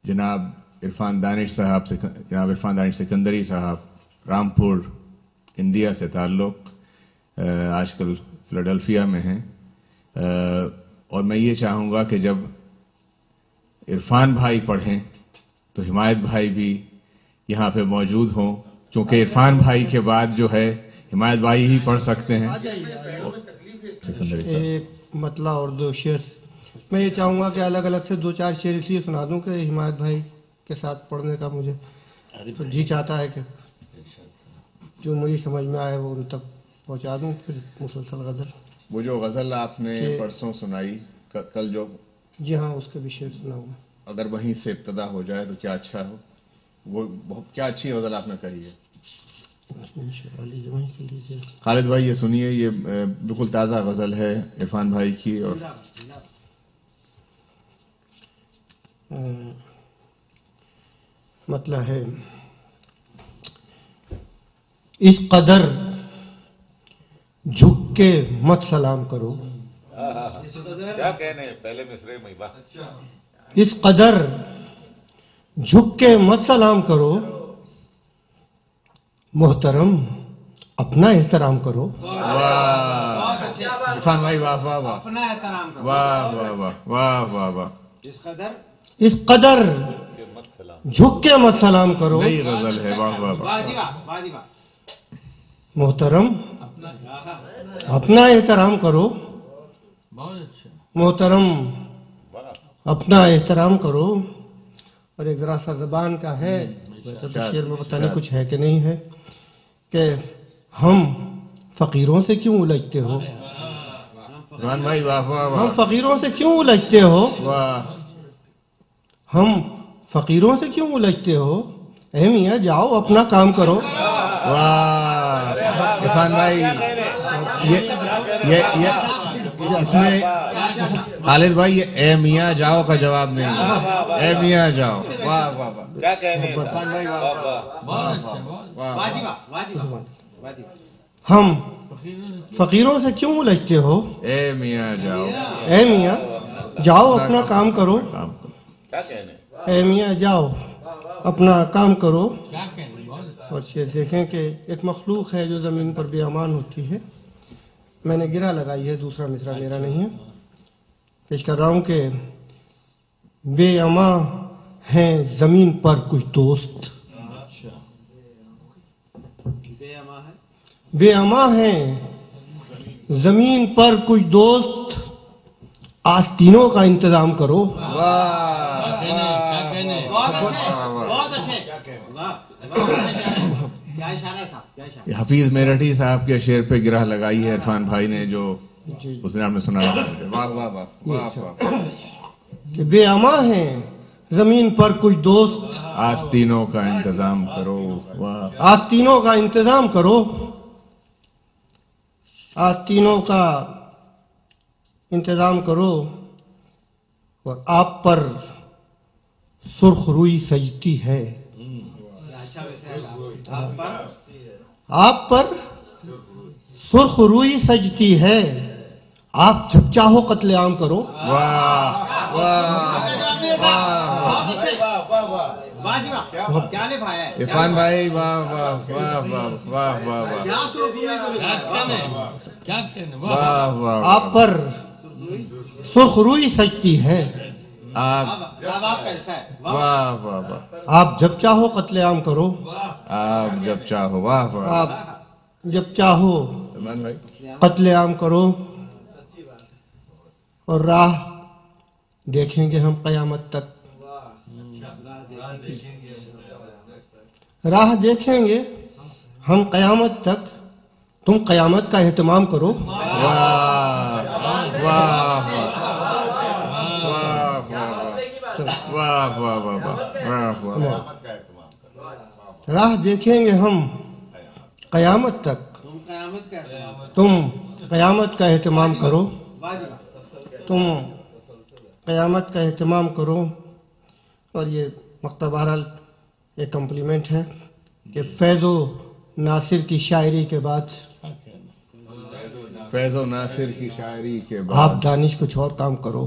جناب عرفان دانش صاحب سے، جناب عرفان دانش سکندری صاحب، رامپور انڈیا سے تعلق، آج کل فلاڈلفیا میں ہیں، اور میں یہ چاہوں گا کہ جب عرفان بھائی پڑھیں تو حمایت بھائی بھی یہاں پہ موجود ہوں، کیونکہ عرفان بھائی کے بعد جو ہے حمایت بھائی ہی پڑھ سکتے ہیں۔ سکندری صاحب، ایک مطلع اور دو شعر میں یہ چاہوں گا کہ الگ الگ سے 2-4 شعر اس لیے سنا دوں کہ حمایت بھائی کے ساتھ پڑھنے کا مجھے جی چاہتا ہے کہ جو مجھے سمجھ میں آئے وہ ان تک پہنچا دوں، پھر مسلسل غزل۔ وہ جو غزل آپ نے پرسوں سنائی، کل جو، جی ہاں، اس کے بھی شعر سناؤں گا۔ اگر وہیں سے ابتدا ہو جائے تو کیا اچھا ہو۔ وہ بہت کیا اچھی غزل آپ نے کہی ہے۔ خالد بھائی یہ سنیے، یہ بالکل تازہ غزل ہے عرفان بھائی کی، اور مطلب ہے، اس قدر جھک کے مت سلام کرو، کیا کہنے پہلے مصرے میں بات، اس قدر جھک کے مت سلام کرو، محترم اپنا احترام کرو۔ واہ عرفان بھائی، واہ واہ واہ، اپنا احترام کرو، واہ واہ واہ، واہ واہ واہ، اس قدر جھک کے مت سلام کرو، نئی غزل ہے، واہ واہ واہ۔ واہ جی واہ، واہ جی واہ۔ محترم اپنا احترام کرو، محترم اپنا احترام کرو۔ اور ایک ذرا سا زبان کا ہے، ویسے تو شعر میں پتہ نہیں کچھ ہے کہ نہیں ہے، کہ ہم فقیروں سے کیوں الجھتے ہو، عرفان بھائی واہ واہ ہم واہ، فقیروں سے کیوں الجھتے ہو، واہ ہم فقیروں سے کیوں الجھتے ہو، اے میاں جاؤ اپنا کام کرو۔ واہ عرفان بھائی، یہ اس میں خالد بھائی یہ اے میاں جاؤ کا جواب نہیں ہے، اے میاں جاؤ، واہ واہ واہ، کیا کہنے عرفان بھائی واہ واہ واہ واہ واہ جی واہ، واہ، واہ جی واہ، واہ جی واہ۔ ہم فقیروں سے کیوں الجھتے ہو، اے میاں جاؤ، اے میاں جاؤ اپنا کام کرو، کام کرو۔ کیا کہنے اے میاں جاؤ اپنا کام کرو۔ اور یہ دیکھیں کہ ایک مخلوق ہے جو زمین پر بے امان ہوتی ہے، میں نے گرہ لگائی ہے، دوسرا مصرع میرا نہیں ہے، پیش کر رہا ہوں کہ بے امان ہیں زمین پر کچھ دوست، بے اما ہے، بے امان ہیں زمین پر کچھ دوست، آستینوں کا انتظام کرو۔ واہ واہ بہت اچھے، بہت اچھے، واہ کیا اشارہ صاحب، کیا اشارہ۔ حفیظ میرٹھی صاحب کے شعر پہ گرہ لگائی ہے عرفان بھائی نے، جو جی اس نے آپ نے سنایا مجھے، واہ واہ واہ واہ واہ، کہ بے امان ہیں زمین پر کچھ دوست، آستینوں کا انتظام کرو، واہ آستینوں کا انتظام کرو، آستینوں کا انتظام کرو، اور آپ پر سرخ روئی سجتی ہے، اچھا ویسے آپ پر آپ پر سرخ روئی سجتی ہے، آپ جب چاہو قتل عام کرو۔ واہ واہ بہت اچھے، واہ جی واہ، کیا نبھایا ہے، عرفان بھائی، واہ واہ واہ واہ واہ واہ واہ، کیا سرخروئی کو نبھایا ہے۔ واہ واہ، آپ پر سرخ روئی سجتی ہے، آپ، جواب کیسا ہے، واہ واہ واہ واہ، آپ جب چاہو قتل عام کرو، آپ جب چاہو، واہ واہ، آپ جب چاہو سلمان بھائی، قتل عام کرو، اور راہ دیکھیں گے ہم قیامت تک، راہ دیکھیں گے ہم قیامت تک، تم قیامت کا اہتمام کرو۔ واہ واہ واہ واہ واہ واہ واہ، راہ دیکھیں گے ہم قیامت تک، تم قیامت کا احترام، تم قیامت کا اہتمام کرو، واہ جی واہ۔ تم قیامت کا اہتمام کرو۔ اور یہ مکتب بہرحال ایک کمپلیمنٹ ہے کہ فیض و ناصر کی شاعری کے بعد فیض و ناصر کی شاعری کے آپ بعد دانش کچھ اور کام کرو۔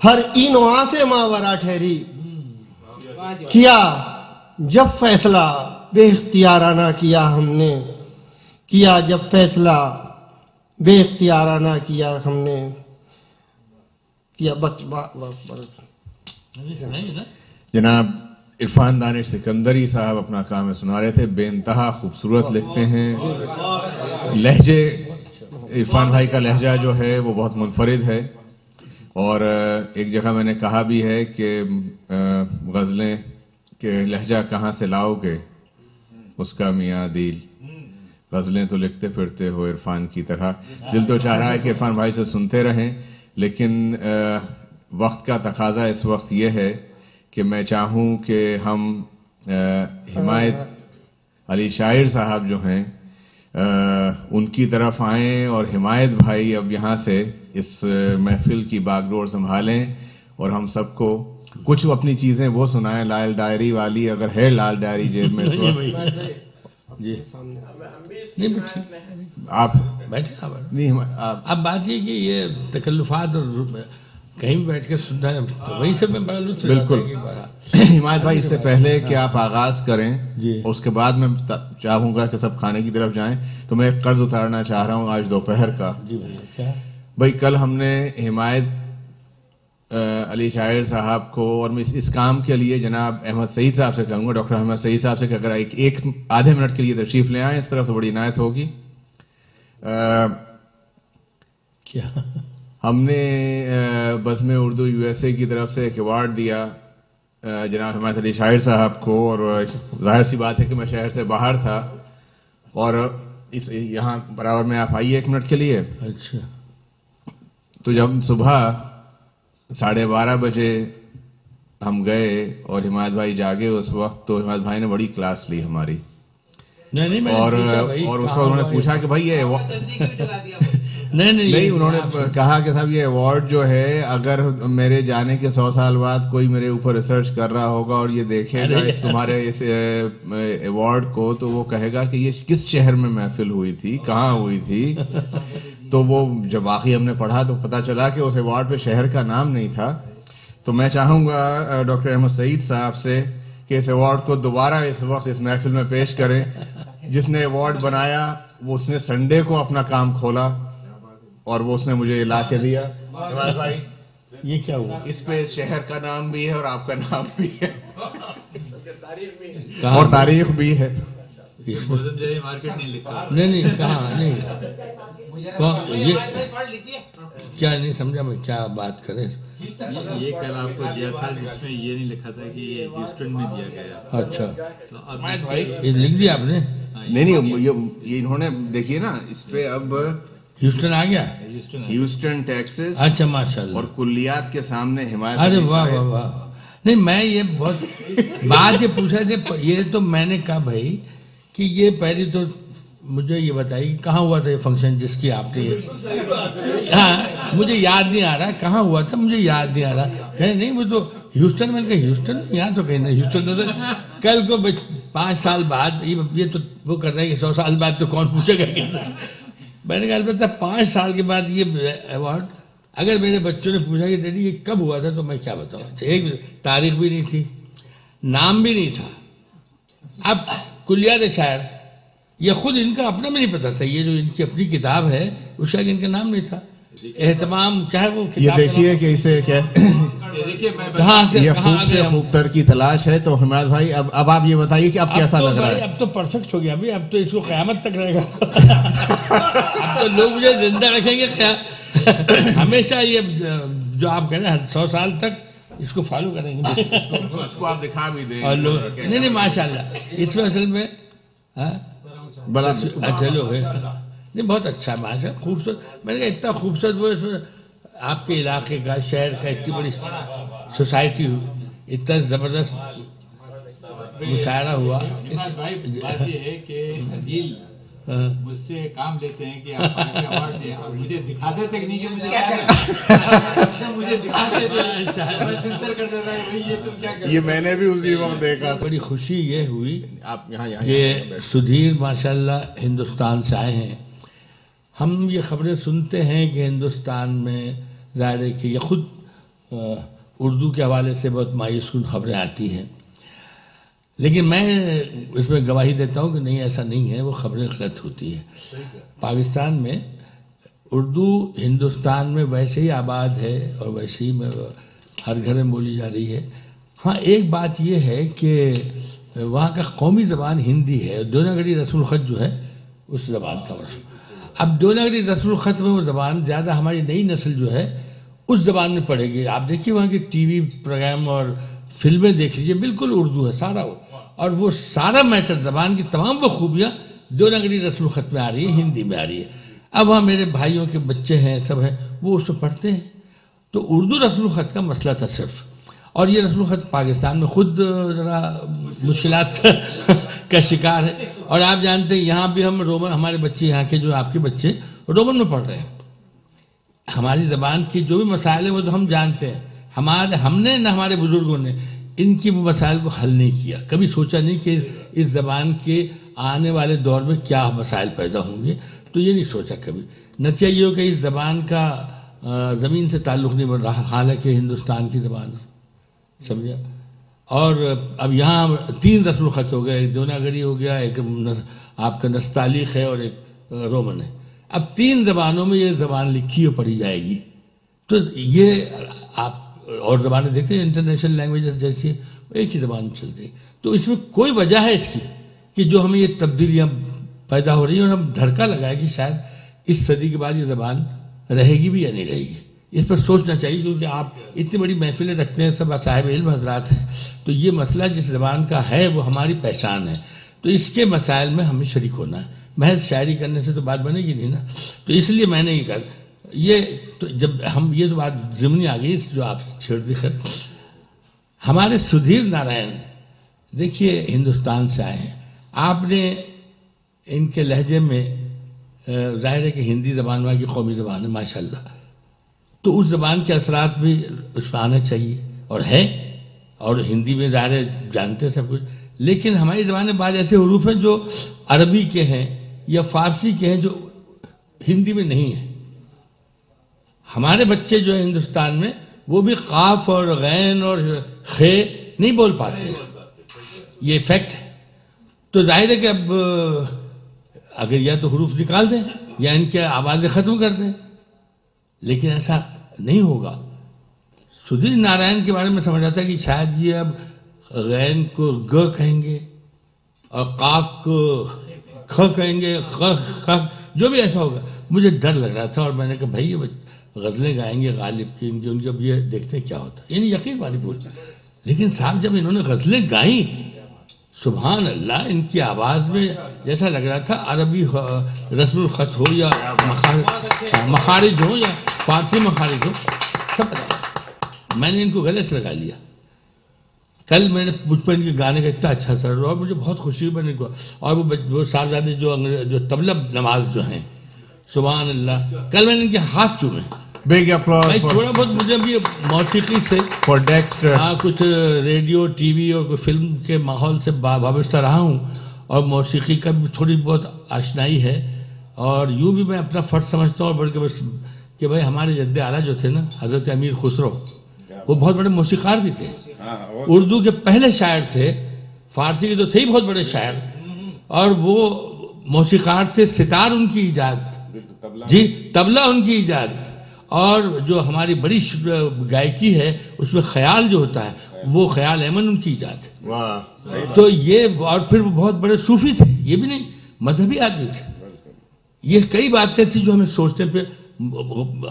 ہر این و آ سے ماورا ٹھہری کیا جب فیصلہ بے اختیارانہ کیا ہم نے کیا جب فیصلہ بے اختیارانہ کیا ہم نے کیا جناب عرفان دانش سکندری صاحب اپنا کام سنا رہے تھے. بے انتہا خوبصورت لکھتے ہیں. لہجے عرفان بھائی کا لہجہ جو ہے وہ بہت منفرد ہے, اور ایک جگہ میں نے کہا بھی ہے کہ غزلیں کہ لہجہ کہاں سے لاؤ گے اس کا میاں دل, غزلیں تو لکھتے پھرتے ہو عرفان کی طرح. دل تو چاہ رہا ہے کہ عرفان بھائی سے سنتے رہیں, لیکن وقت کا تقاضا اس وقت یہ ہے کہ میں چاہوں کہ ہم حمایت علی شاعر صاحب جو ہیں ان کی طرف آئیں, اور حمایت بھائی اب یہاں سے اس محفل کی باگڈور سنبھالیں, اور ہم سب کو کچھ اپنی چیزیں وہ سنائیں. لال ڈائری والی اگر ہے لال ڈائری جیب میں اس وقت, جی ہم بھی اس کی حمایت میں ہیں. آپ بیٹھے نہیں اب بات یہ کہ یہ تکلفات اور کہیں بھی بیٹھ کے سننا ہے تو وہیں سے میں بڑا لطف بالکل. حمایت بھائی اس سے پہلے کہ آپ آغاز کریں جی. اس کے بعد میں چاہوں گا کہ سب کھانے کی طرف جائیں, تو میں ایک قرض اتارنا چاہ رہا ہوں آج دوپہر کا. جی بھیا کیا بھائی کل ہم نے حمایت علی شاعر صاحب کو, اور میں اس کام کے لیے جناب احمد سعید صاحب سے کہوں گا, ڈاکٹر احمد سعید صاحب سے کہ اگر ایک آدھے منٹ کے لیے تشریف لے آئیں اس طرف تو بڑی عنایت ہوگی. کیا ہم نے بزم اردو یو ایس اے کی طرف سے ایک ایوارڈ دیا جناب حمایت علی شاعر صاحب کو, اور ظاہر سی بات ہے کہ میں شہر سے باہر تھا, اور اس یہاں برابر میں آپ آئیے ایک منٹ کے لیے. اچھا تو جب صبح 12:30 بجے ہم گئے اور حمایت بھائی جاگے اس وقت, تو حمایت بھائی نے بڑی کلاس لی ہماری, نہیں میں اور اس وقت انہوں نے پوچھا کہ بھائی یہ نہیں, انہوں نے کہا کہ صاحب یہ ایوارڈ جو ہے اگر میرے جانے کے 100 سال بعد کوئی میرے اوپر ریسرچ کر رہا ہوگا اور یہ دیکھے گا اس تمہارے اس ایوارڈ کو, تو وہ کہے گا کہ یہ کس شہر میں محفل ہوئی تھی, کہاں ہوئی تھی. تو وہ جب باقی ہم نے پڑھا تو پتہ چلا کہ اس ایوارڈ پہ شہر کا نام نہیں تھا. تو میں چاہوں گا ڈاکٹر احمد سعید صاحب سے کہ اس ایوارڈ کو دوبارہ اس وقت اس محفل میں پیش کریں. جس نے ایوارڈ بنایا وہ اس نے سنڈے کو اپنا کام کھولا اور وہ اس نے مجھے لا کے دیا. حمایت بھائی یہ کیا ہوا, اس پہ اس شہر کا نام بھی ہے اور آپ کا نام بھی ہے تاریخ بھی اور تاریخ بھی ہے. مارکیٹ نہیں لکھا. نہیں کہاں نہیں کیا نہیں سمجھا میں کیا بات کریں. یہ کل آپ کو دیا تھا جس میں یہ نہیں لکھا تھا کہ یہ ہیوسٹن میں دیا گیا. اچھا تو اب حمایت بھائی یہ لکھ دیا آپ نے, نہیں یہ انہوں نے دیکھیے نا اس پہ اب ہیوسٹن آ گیا. ہیوسٹن ٹیکسس اچھا ماشاء اللہ, اور کلیات کے سامنے حمایت. ارے واہ واہ واہ. نہیں میں یہ بہت بات یہ پوچھا تھا, یہ تو میں نے کہا بھائی کہ یہ پہلی تو مجھے یہ بتائیے کہاں ہوا تھا یہ فنکشن جس کی آپ نے, ہاں مجھے یاد نہیں آ رہا کہاں ہوا تھا, مجھے یاد نہیں آ رہا. کہیں نہیں وہ تو ہیوسٹن میں, کہ ہیوسٹن یہاں تو کہیں نہیں, ہیوسٹن تو کل کو 5 سال بعد یہ تو وہ کر رہا ہے کہ 100 سال بعد تو کون پوچھے گا. میں نے کہا البتہ 5 سال کے بعد یہ ایوارڈ اگر میرے بچوں نے پوچھا کہ ڈیڈی یہ کب ہوا تھا تو میں کیا بتاؤں. ایک تاریخ بھی نہیں تھی, نام بھی نہیں تھا. اب کلیات شاعر یہ خود ان کا اپنا بھی نہیں پتا تھا, یہ جو ان کی اپنی کتاب ہے اس کا ان کا نام نہیں تھا. اہتمام چاہے وہ یہ دیکھیے کہ اسے کیا کہاں سے یہ کہاں خوب سے خوبتر کی تلاش ہے. تو حمایت بھائی اب آپ یہ بتائیے کہ اب کیسا لگ رہا ہے. اب تو پرفیکٹ ہو گیا ابھی, اب تو اس کو قیامت تک رہے گا. اب تو لوگ مجھے زندہ رکھیں گے ہمیشہ. یہ جو آپ کہہ رہے ہیں 100 سال تک اس کو فالو کریں گے. اس کو آپ دکھا بھی دیں. اور لوگ نہیں ماشاء اللہ اس میں اصل میں بلا چلو ہے نہیں بہت اچھا ہے ماشاء اللہ, خوبصورت. میں نے کہا اتنا خوبصورت وہ اس میں آپ کے علاقے کا شہر کا اتنی بڑی سوسائٹی اتنا زبردست مشاعرہ ہوا. بات یہ ہے کہ عدیل مجھ سے کام لیتے ہیں کہ آپ ایوارڈ دیں, اور مجھے دکھاتے تک نہیں کہ مجھے دکھاتے تھے. یہ میں نے بھی اسی وقت دیکھا. بڑی خوشی یہ ہوئی آپ یہاں کہ سدھیر ماشاء اللہ ہندوستان سے آئے ہیں. ہم یہ خبریں سنتے ہیں کہ ہندوستان میں ظاہر ہے کہ یہ خود اردو کے حوالے سے بہت مایوس کن خبریں آتی ہیں، لیکن میں اس میں گواہی دیتا ہوں کہ نہیں، ایسا نہیں ہے، وہ خبریں غلط ہوتی ہیں۔ پاکستان میں اردو ہندوستان میں ویسے ہی آباد ہے اور ویسے ہی ہر گھر میں بولی جا رہی ہے۔ ہاں ایک بات یہ ہے کہ وہاں کا قومی زبان ہندی ہے، دیوناگری رسم الخط جو ہے اس زبان کا ورثہ۔ اب دیوناگری رسم الخط میں وہ زبان زیادہ ہماری نئی نسل جو ہے اس زبان میں پڑھے گی۔ آپ دیکھیے وہاں کی ٹی وی پروگرام اور فلمیں دیکھ لیجیے، بالکل اردو ہے سارا، اور وہ سارا میٹر، زبان کی تمام وہ خوبیاں دیوناگری رسم الخط میں آ رہی ہیں، ہندی میں آ رہی ہے۔ اب وہاں میرے بھائیوں کے بچے ہیں، سب ہیں، وہ اس کو پڑھتے ہیں۔ تو اردو رسم الخط کا مسئلہ تھا صرف، اور یہ رسم الخط پاکستان میں خود ذرا مشکلات کا شکار ہے۔ اور آپ جانتے ہیں یہاں بھی ہم رومن، ہمارے بچے یہاں کے جو آپ کے بچے رومن میں پڑھ رہے ہیں۔ ہماری زبان کی جو بھی مسائل ہیں وہ تو ہم جانتے ہیں، ہم نے نہ ہمارے بزرگوں نے ان کی مسائل کو حل نہیں کیا، کبھی سوچا نہیں کہ اس زبان کے آنے والے دور میں کیا مسائل پیدا ہوں گے، تو یہ نہیں سوچا کبھی۔ نتیجہ یہ ہو کہ اس زبان کا زمین سے تعلق نہیں بن رہا، حالانکہ ہندوستان کی زبان ہے، سمجھا۔ اور اب یہاں 3 رسم الخط ہو گئے، ایک دیوناگری ہو گیا، ایک آپ کا نستعلیق ہے، اور ایک رومن ہے۔ اب 3 زبانوں میں یہ زبان لکھی اور پڑھی جائے گی، تو یہ آپ اور زبانیں دیکھتے ہیں انٹرنیشنل لینگویجز جیسی ایک ہی زبان چلتی ہے۔ تو اس میں کوئی وجہ ہے اس کی کہ جو ہمیں یہ تبدیلیاں پیدا ہو رہی ہیں، اور ہم دھڑکا لگائے کہ شاید اس صدی کے بعد یہ زبان رہے گی بھی یا نہیں رہے گی۔ اس پر سوچنا چاہیے، کیونکہ آپ اتنی بڑی محفلیں رکھتے ہیں، سب صاحب علم حضرات ہیں، تو یہ مسئلہ جس زبان کا ہے وہ ہماری پہچان ہے، تو اس کے مسائل میں ہمیں شریک ہونا ہے۔ محض شاعری کرنے سے تو بات بنے گی نہیں نا۔ تو اس لیے میں نے یہ کہا، یہ تو جب ہم یہ تو بات ضمنی آ گئی جو آپ چھیڑ دی۔ خیر، ہمارے سدھیر نارائن دیکھیے ہندوستان سے آئے ہیں، آپ نے ان کے لہجے میں ظاہر ہے کہ ہندی زبان وہاں کی قومی زبان ہے ماشاءاللہ، تو اس زبان کے اثرات بھی اس میں آنا چاہیے، اور ہے، اور ہندی میں ظاہر ہے جانتے ہیں سب کچھ، لیکن ہماری زبان میں بعض ایسے حروف ہیں جو عربی کے ہیں یا فارسی کے ہیں جو ہندی میں نہیں ہیں۔ ہمارے بچے جو ہیں ہندوستان میں وہ بھی قاف اور غین اور خے نہیں بول پاتے، یہ فیکٹ ہے۔ تو ظاہر ہے کہ اب اگر یا تو حروف نکال دیں یا ان کے آوازیں ختم کر دیں، لیکن ایسا نہیں ہوگا۔ سدھیر نارائن کے بارے میں سمجھ آتا ہے کہ شاید یہ اب غین کو گ کہیں گے اور قاف کو کھ کہیں گے، خ، جو بھی ایسا ہوگا۔ مجھے ڈر لگ رہا تھا، اور میں نے کہا بھائی یہ غزلیں گائیں گے غالب کی، ان کی اب یہ دیکھتے ہیں کیا ہوتا ہے، یعنی یقین والی پوچھتا۔ لیکن صاحب جب انہوں نے غزلیں گائیں، سبحان اللہ، ان کی آواز میں جیسا لگ رہا تھا عربی رسم الخط ہو یا مخارج ہو یا فارسی مخارج ہو، سب پتہ۔ میں نے ان کو گلے سے لگا لیا۔ کل میں نے مجھ پر ان کے گانے کا اتنا اچھا اثر ہوا، اور مجھے بہت خوشی ہوئی ان کو، اور وہ صاحبزادے جو طبلہ نماز جو ہیں، سبحان اللہ، کل میں نے ان کے ہاتھ چومے۔ Big applause تھوڑا بہت مجھے بھی موسیقی سے for Dexter. ہاں کچھ ریڈیو ٹی وی اور کوئی فلم کے ماحول سے وابستہ رہا ہوں، اور موسیقی کا بھی تھوڑی بہت آشنائی ہے، اور یوں بھی میں اپنا فرض سمجھتا ہوں، اور بلکہ بس کہ بھائی ہمارے جد اعلیٰ جو تھے نا حضرت امیر خسرو، وہ بہت بڑے موسیقار بھی تھے، اردو کے پہلے شاعر تھے، فارسی کے تو تھے ہی بہت بڑے شاعر، اور وہ موسیقار تھے، ستار ان کی ایجاد، جی طبلہ ان کی ایجاد، اور جو ہماری بڑی گائکی ہے اس میں خیال جو ہوتا ہے وہ خیال ایمن ان کی ایجاد ہے۔ واہ، تو یہ، اور پھر وہ بہت بڑے صوفی تھے، یہ بھی نہیں مذہبی آدمی تھے۔ یہ کئی باتیں تھیں جو ہمیں سوچتے پہ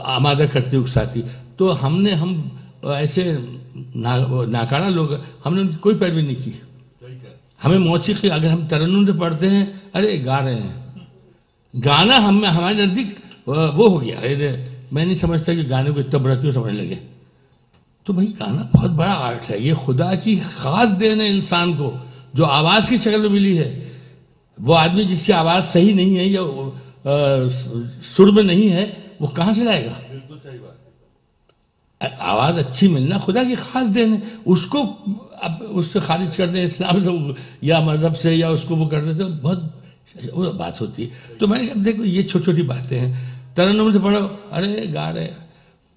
آمادہ کرتی اکساتی، تو ہم ایسے ناکارہ لوگ، ہم نے ان کی کوئی پیروی نہیں کی۔ ہمیں موسیقی اگر ہم ترنم سے پڑھتے ہیں، ارے گا رہے ہیں، گانا ہمارے نزدیک وہ ہو گیا، میں نہیں سمجھتا کہ گانے کو اتنا بڑا کیوں سمجھ لگے۔ تو بھائی گانا بہت بڑا آرٹ ہے، یہ خدا کی خاص دین ہے انسان کو، جو آواز کی شکل میں ملی ہے۔ وہ آدمی جس کی آواز صحیح نہیں ہے یا سر میں نہیں ہے، وہ کہاں سے لائے گا؟ آواز اچھی ملنا خدا کی خاص دین ہے، اس کو اب اس سے خارج کر دیں اسلام سے یا مذہب سے، یا اس کو وہ کر دیں، تو بہت بات ہوتی ہے۔ تو میں نے اب دیکھو یہ چھوٹی چھوٹی باتیں ہیں، ترنم سے پڑھو، ارے گا رہے،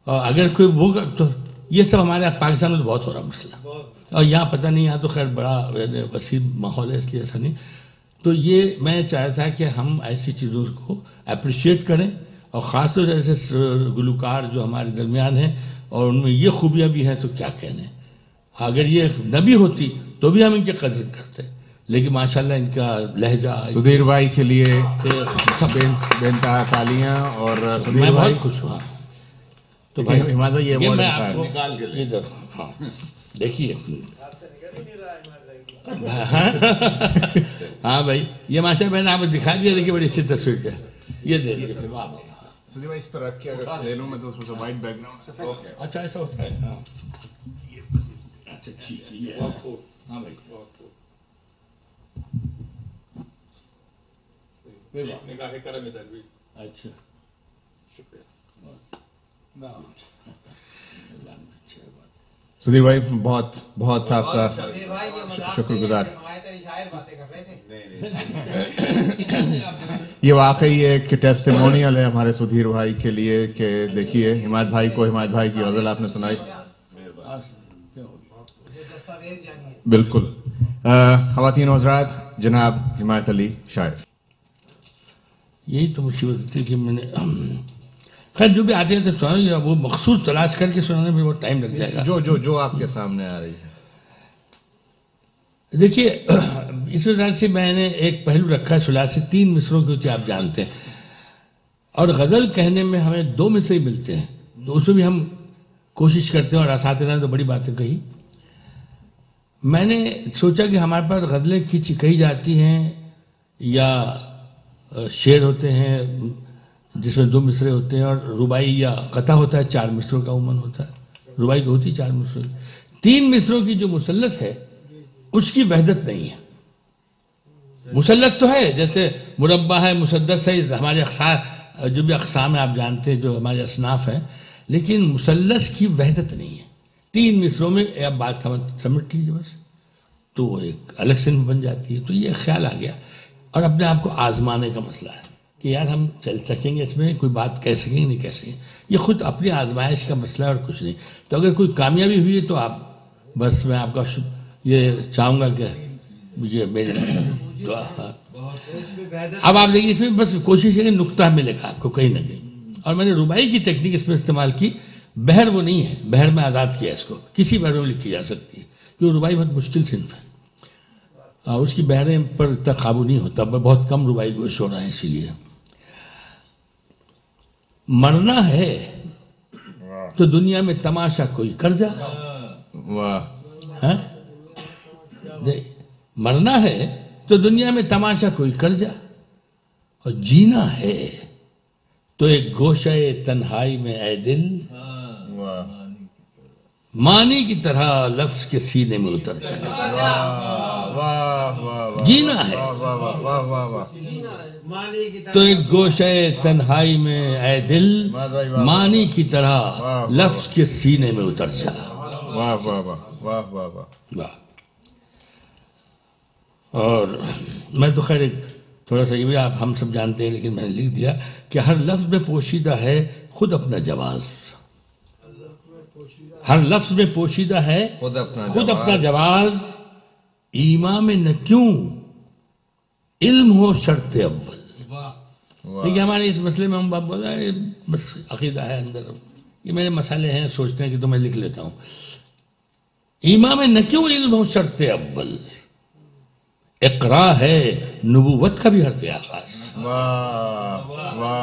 اور اگر کوئی وہ تو یہ سب ہمارے پاکستان میں تو بہت ہو رہا مسئلہ، اور یہاں پتہ نہیں، یہاں تو خیر بڑا وسیع ماحول ہے اس لیے ایسا نہیں. تو یہ میں چاہتا تھا کہ ہم ایسی چیزوں کو اپریشیٹ کریں، اور خاص طور سے ایسے گلوکار جو ہمارے درمیان ہیں اور ان میں یہ خوبیاں بھی ہیں تو کیا کہنے. اگر یہ نہ بھی ہوتی تو بھی ہم ان کی قدر کرتے، لیکن ماشاءاللہ ان کا لہجہ. سدھیر بھائی کے لیے بے انتہا تالیاں. اور سدھیر میں بھائی بہت خوش ہوا. تو بھائی ہماد بھائی یہ میں award آپ کا کو ادھر ہاں دیکھیے. ہاں بھائی یہ ماشاءاللہ میں نے آپ کو دکھا دیا، دیکھیے بڑی اچھی تصویر ہے. یہ دے دیجیے پھر واہ. سدھیر بھائی اس پر رکھ کے اگر دے لوں میں تو اس میں وائٹ بیک گراؤنڈ. اچھا ایسا ہوتا ہے. ہاں اچھا ٹھیک ہے. ہاں بھائی اچھا سدھیر بھائی بہت بہت آپ کا شکر گزار. یہ واقعی ایک ٹیسٹیمونیل ہے ہمارے سدھیر بھائی کے لیے کہ دیکھیے حماد بھائی کو، حماد بھائی کی غزل آپ نے سنائی. بالکل. خواتین و حضرات، جناب حمایت علی شاعر. یہی تو مصیبت تھی کہ میں نے خیر جو بھی آتے ہیں تو سنا، وہ مخصوص تلاش کر کے سنانے میں بہت ٹائم لگ جائے گا. جو آپ کے سامنے آ رہی ہے. دیکھیے اس وجہ سے میں نے ایک پہلو رکھا ہے، ثلاثی 3 مصروں کی ہوتی ہے آپ جانتے ہیں، اور غزل کہنے میں ہمیں 2 مصرے ملتے ہیں، تو اس میں بھی ہم کوشش کرتے ہیں، اور اساتذہ نے تو بڑی باتیں کہی. میں نے سوچا کہ ہمارے پاس غزلیں کہی جاتی ہیں یا شعر ہوتے ہیں جس میں 2 مصرے ہوتے ہیں، اور ربائی یا قطع ہوتا ہے 4 مصروں کا عموماً ہوتا ہے. ربائی تو ہوتی 4 مصروں کی. 3 مصروں کی جو مثلث ہے اس کی وحدت نہیں ہے. مثلث تو ہے، جیسے مربع ہے، مسدس ہے، ہمارے جو بھی اقسام ہیں آپ جانتے ہیں جو ہمارے اصناف ہیں، لیکن مثلث کی وحدت نہیں ہے. 3 مصروں میں آپ بات سمجھ لیجیے بس، تو وہ ایک الگ صنف بن جاتی ہے. تو یہ خیال آ گیا، اور اپنے آپ کو آزمانے کا مسئلہ ہے کہ یار ہم چل سکیں گے اس میں، کوئی بات کہہ سکیں گے نہیں کہہ سکیں. یہ خود اپنی آزمائش کا مسئلہ ہے اور کچھ نہیں. تو اگر کوئی کامیابی ہوئی ہے تو آپ بس میں آپ کا یہ چاہوں گا کہ یہ میرے اب آپ دیکھیے اس میں بس کوشش ہے کہ نقطہ ملے گا آپ کو کہیں نہ کہیں. اور میں نے ربائی کی ٹیکنیک اس میں استعمال کی. بحر وہ نہیں ہے، بحر میں آزاد کیا اس کو، کسی بحر میں لکھی جا سکتی ہے، کیونکہ ربائی بہت مشکل صنف ہے، اس کی بحریں پر اتنا قابو نہیں ہوتا. بہت کم ربائی گوش ہو رہا ہے. اسی لیے مرنا ہے تو دنیا میں تماشا کوئی کر جا. مرنا ہے تو دنیا میں تماشا کوئی کر جا، اور جینا ہے تو ایک گوشہ تنہائی میں اے دل معنی کی طرح لفظ کے سینے میں اتر جا. جینا ہے تو ایک گوشہ تنہائی میں اے دل معنی کی طرح لفظ کے سینے میں اتر جا. واہ واہ واہ واہ واہ واہ. اور میں تو خیر تھوڑا سا یہ بھی آپ ہم سب جانتے ہیں، لیکن میں نے لکھ دیا کہ ہر لفظ میں پوشیدہ ہے خود اپنا جواز. ہر لفظ میں پوشیدہ ہے خود اپنا جواز. ایمان میں نہ کیوں علم ہو شرط اول. دیکھیے ہمارے اس مسئلے میں ہم بول رہے ہیں بس عقیدہ ہے اندر، یہ میرے مسئلے ہیں، سوچتے ہیں کہ تو میں لکھ لیتا ہوں. ایمان میں نہ کیوں علم ہو شرط اول. اقرا ہے نبوت کا بھی حرف آغاز.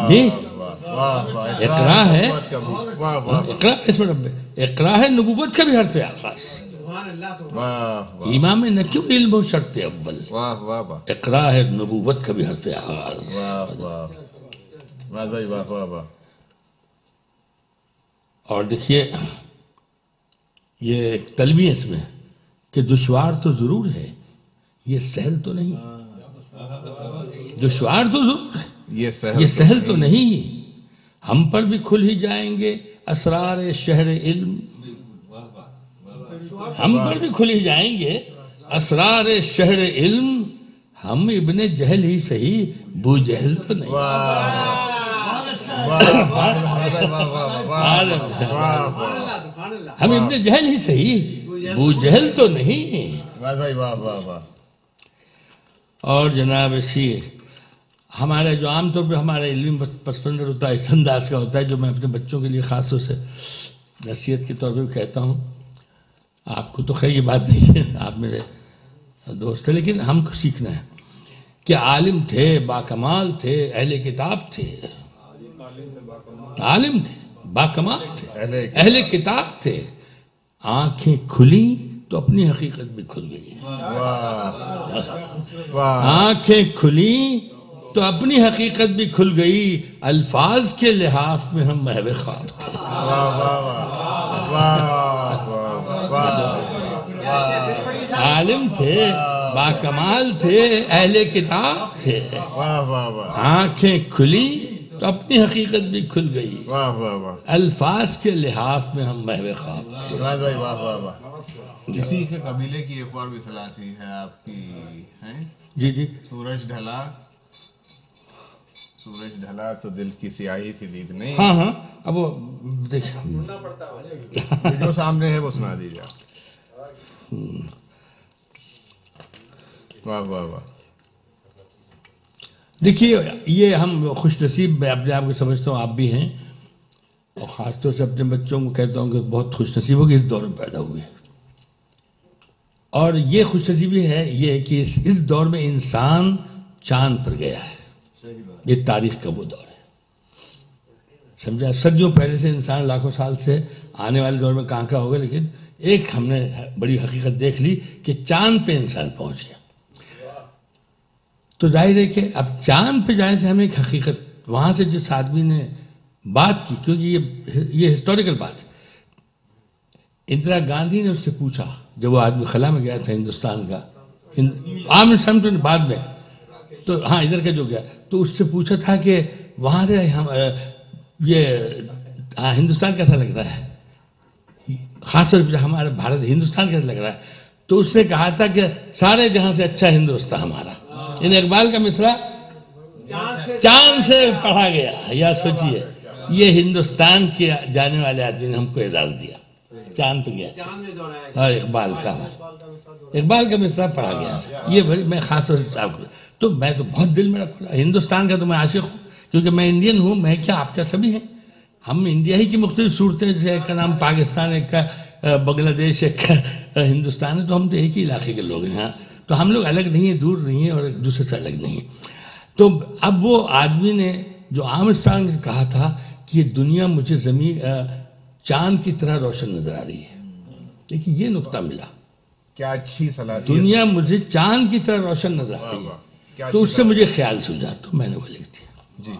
جی اقرا ہے، اقرا ہے نبوت کا بھی حرف آغاز. ایمان میں نہ کیوں علم ہو شرط اول. اقرا ہے نبوت کا بھی حرف آغاز. اور دیکھیے یہ ایک تلوی ہے اس میں کہ دشوار تو ضرور ہے، یہ سہل تو نہیں. دشوار تو ضرور ہے، یہ سہل تو نہیں. ہم پر بھی کھل ہی جائیں گے اسرار شہر علم. ہم پر بھی کھل ہی جائیں گے اسرار شہر علم. ہم ابن جہل ہی صحیح، بو جہل تو نہیں. ہم ابن جہل ہی صحیح، ابو جہل تو نہیں. واہ بھائی واہ واہ واہ. اور جناب اسی ہمارا جو عام طور پہ ہمارا علمی پس منظر ہوتا ہے اس انداز کا ہوتا ہے، جو میں اپنے بچوں کے لیے خاص طور سے نصیحت کے طور پہ بھی کہتا ہوں. آپ کو تو خیر یہ بات نہیں ہے، آپ میرے دوست ہیں، لیکن ہم کو سیکھنا ہے کہ عالم تھے، باکمال تھے، اہل کتاب تھے، عالم تھے، باکمال تھے، اہل کتاب تھے. آنکھیں کھلی تو اپنی حقیقت بھی کھل گئی. آنکھیں کھلی تو اپنی حقیقت بھی کھل گئی. الفاظ کے لحاظ میں ہم محو خواب تھے. عالم تھے، باکمال تھے، اہل کتاب تھے. آنکھیں کھلی تو اپنی حقیقت بھی کھل گئی. الفاظ کے لحاظ میں ہم محو خواب تھے. واہ واہ واہ. اسی کے قبیلے کی ایک اور بھی سلاسی ہے آپ کی، ہیں؟ جی جی. سورج ڈھلا تو دل کی سیاہی تھی دید نہیں. ہاں ہاں. اب وہ دیکھ جو سامنے ہے وہ سنا دیجیے آپ. واہ واہ واہ. دیکھیے یہ ہم خوش نصیب میں اپنے آپ کو سمجھتا ہوں، آپ بھی ہیں، اور خاص طور سے اپنے بچوں کو کہتا ہوں کہ بہت خوش نصیب ہو کہ اس دور میں پیدا ہوئے. اور یہ خوش نصیبی ہے یہ کہ اس دور میں انسان چاند پر گیا ہے. یہ تاریخ کا وہ دور ہے، سمجھا. صدیوں پہلے سے انسان لاکھوں سال سے آنے والے دور میں کہاں کا ہوگا، لیکن ایک ہم نے بڑی حقیقت دیکھ لی کہ چاند پہ انسان پہنچ گیا. تو ظاہر ہے کہ اب چاند پہ جانے سے ہمیں ایک حقیقت وہاں سے جس آدمی نے بات کی، کیونکہ یہ ہسٹوریکل بات ہے. اندرا گاندھی نے اس سے پوچھا جب وہ آدمی خلا میں گیا تھا ہندوستان کا، عام سمجھ بعد میں تو ہاں ادھر کا جو گیا، تو اس سے پوچھا تھا کہ وہاں سے یہ ہندوستان کیسا لگ رہا ہے، خاص طور پہ ہمارا بھارت ہندوستان کیسا لگ رہا ہے. تو اس نے کہا تھا کہ سارے جہاں سے اچھا ہندوستان ہمارا. یعنی اقبال کا مصرع چاند سے پڑھا گیا. یا سوچیے یہ ہندوستان کے جانے والے آدمی نے ہم کو اعزاز دیا، چاند پہ گیا. اور اقبال کا مصرع پڑھا گیا. یہ بڑی میں خاص طور سے آپ کو تو میں تو بہت دل میں رکھوں. ہندوستان کا تو میں عاشق ہوں، کیونکہ میں انڈین ہوں. میں کیا آپ کیا سبھی ہیں. ہم انڈیا ہی کی مختلف صورتیں، جیسے ایک کا نام پاکستان، ایک کا بنگلہ دیش، ایک کا ہندوستان ہے، تو ہم تو ایک ہی علاقے کے لوگ ہیں. تو ہم لوگ الگ نہیں ہیں، دور نہیں ہیں، اور ایک دوسرے سے الگ نہیں ہیں. تو اب وہ آدمی نے جو آرمسٹرانگ نے کہا تھا کہ یہ دنیا مجھے چاند کی طرح روشن نظر آ رہی ہے. دیکھیے یہ نقطہ ملا، کیا اچھی سلاسی. دنیا مجھے چاند کی طرح روشن نظر آ رہی ہے. تو اس سے مجھے خیال سوچا، تو میں نے وہ لکھ دیا جی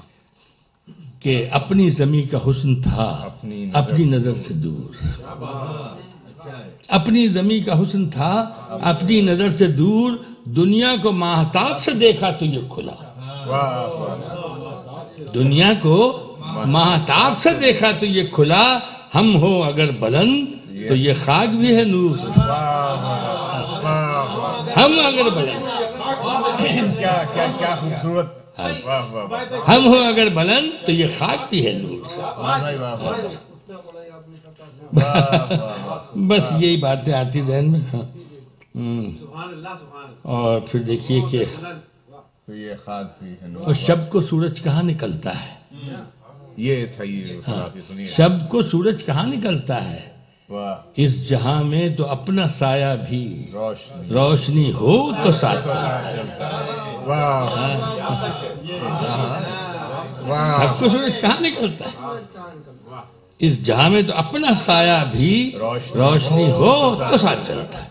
کہ اپنی زمین کا حسن تھا اپنی نظر سے دور. اپنی زمین کا حسن تھا اپنی نظر سے دور، دنیا کو ماہتاب سے دیکھا تو یہ کھلا. دنیا کو ماہتاب سے دیکھا تو یہ کھلا. ہم ہو اگر بلند تو یہ خاک بھی ہے نور. ہم اگر بلند، کیا خوبصورت. ہم ہو اگر بلند تو یہ خاک بھی ہے نور. بس یہی باتیں آتی ذہن میں. ہاں اور پھر دیکھیے کہ یہ خاک بھی ہے نور. اور شب کو سورج کہاں نکلتا ہے. یہ تھا یہ سلاسی سنیے. شب کو سورج کہاں نکلتا ہے، اس جہاں میں تو اپنا سایہ بھی روشنی ہو تو ساتھ چلتا ہے. سب کو سورج کہاں نکلتا ہے، اس جہاں میں تو اپنا سایہ بھی روشنی ہو تو ساتھ چلتا ہے.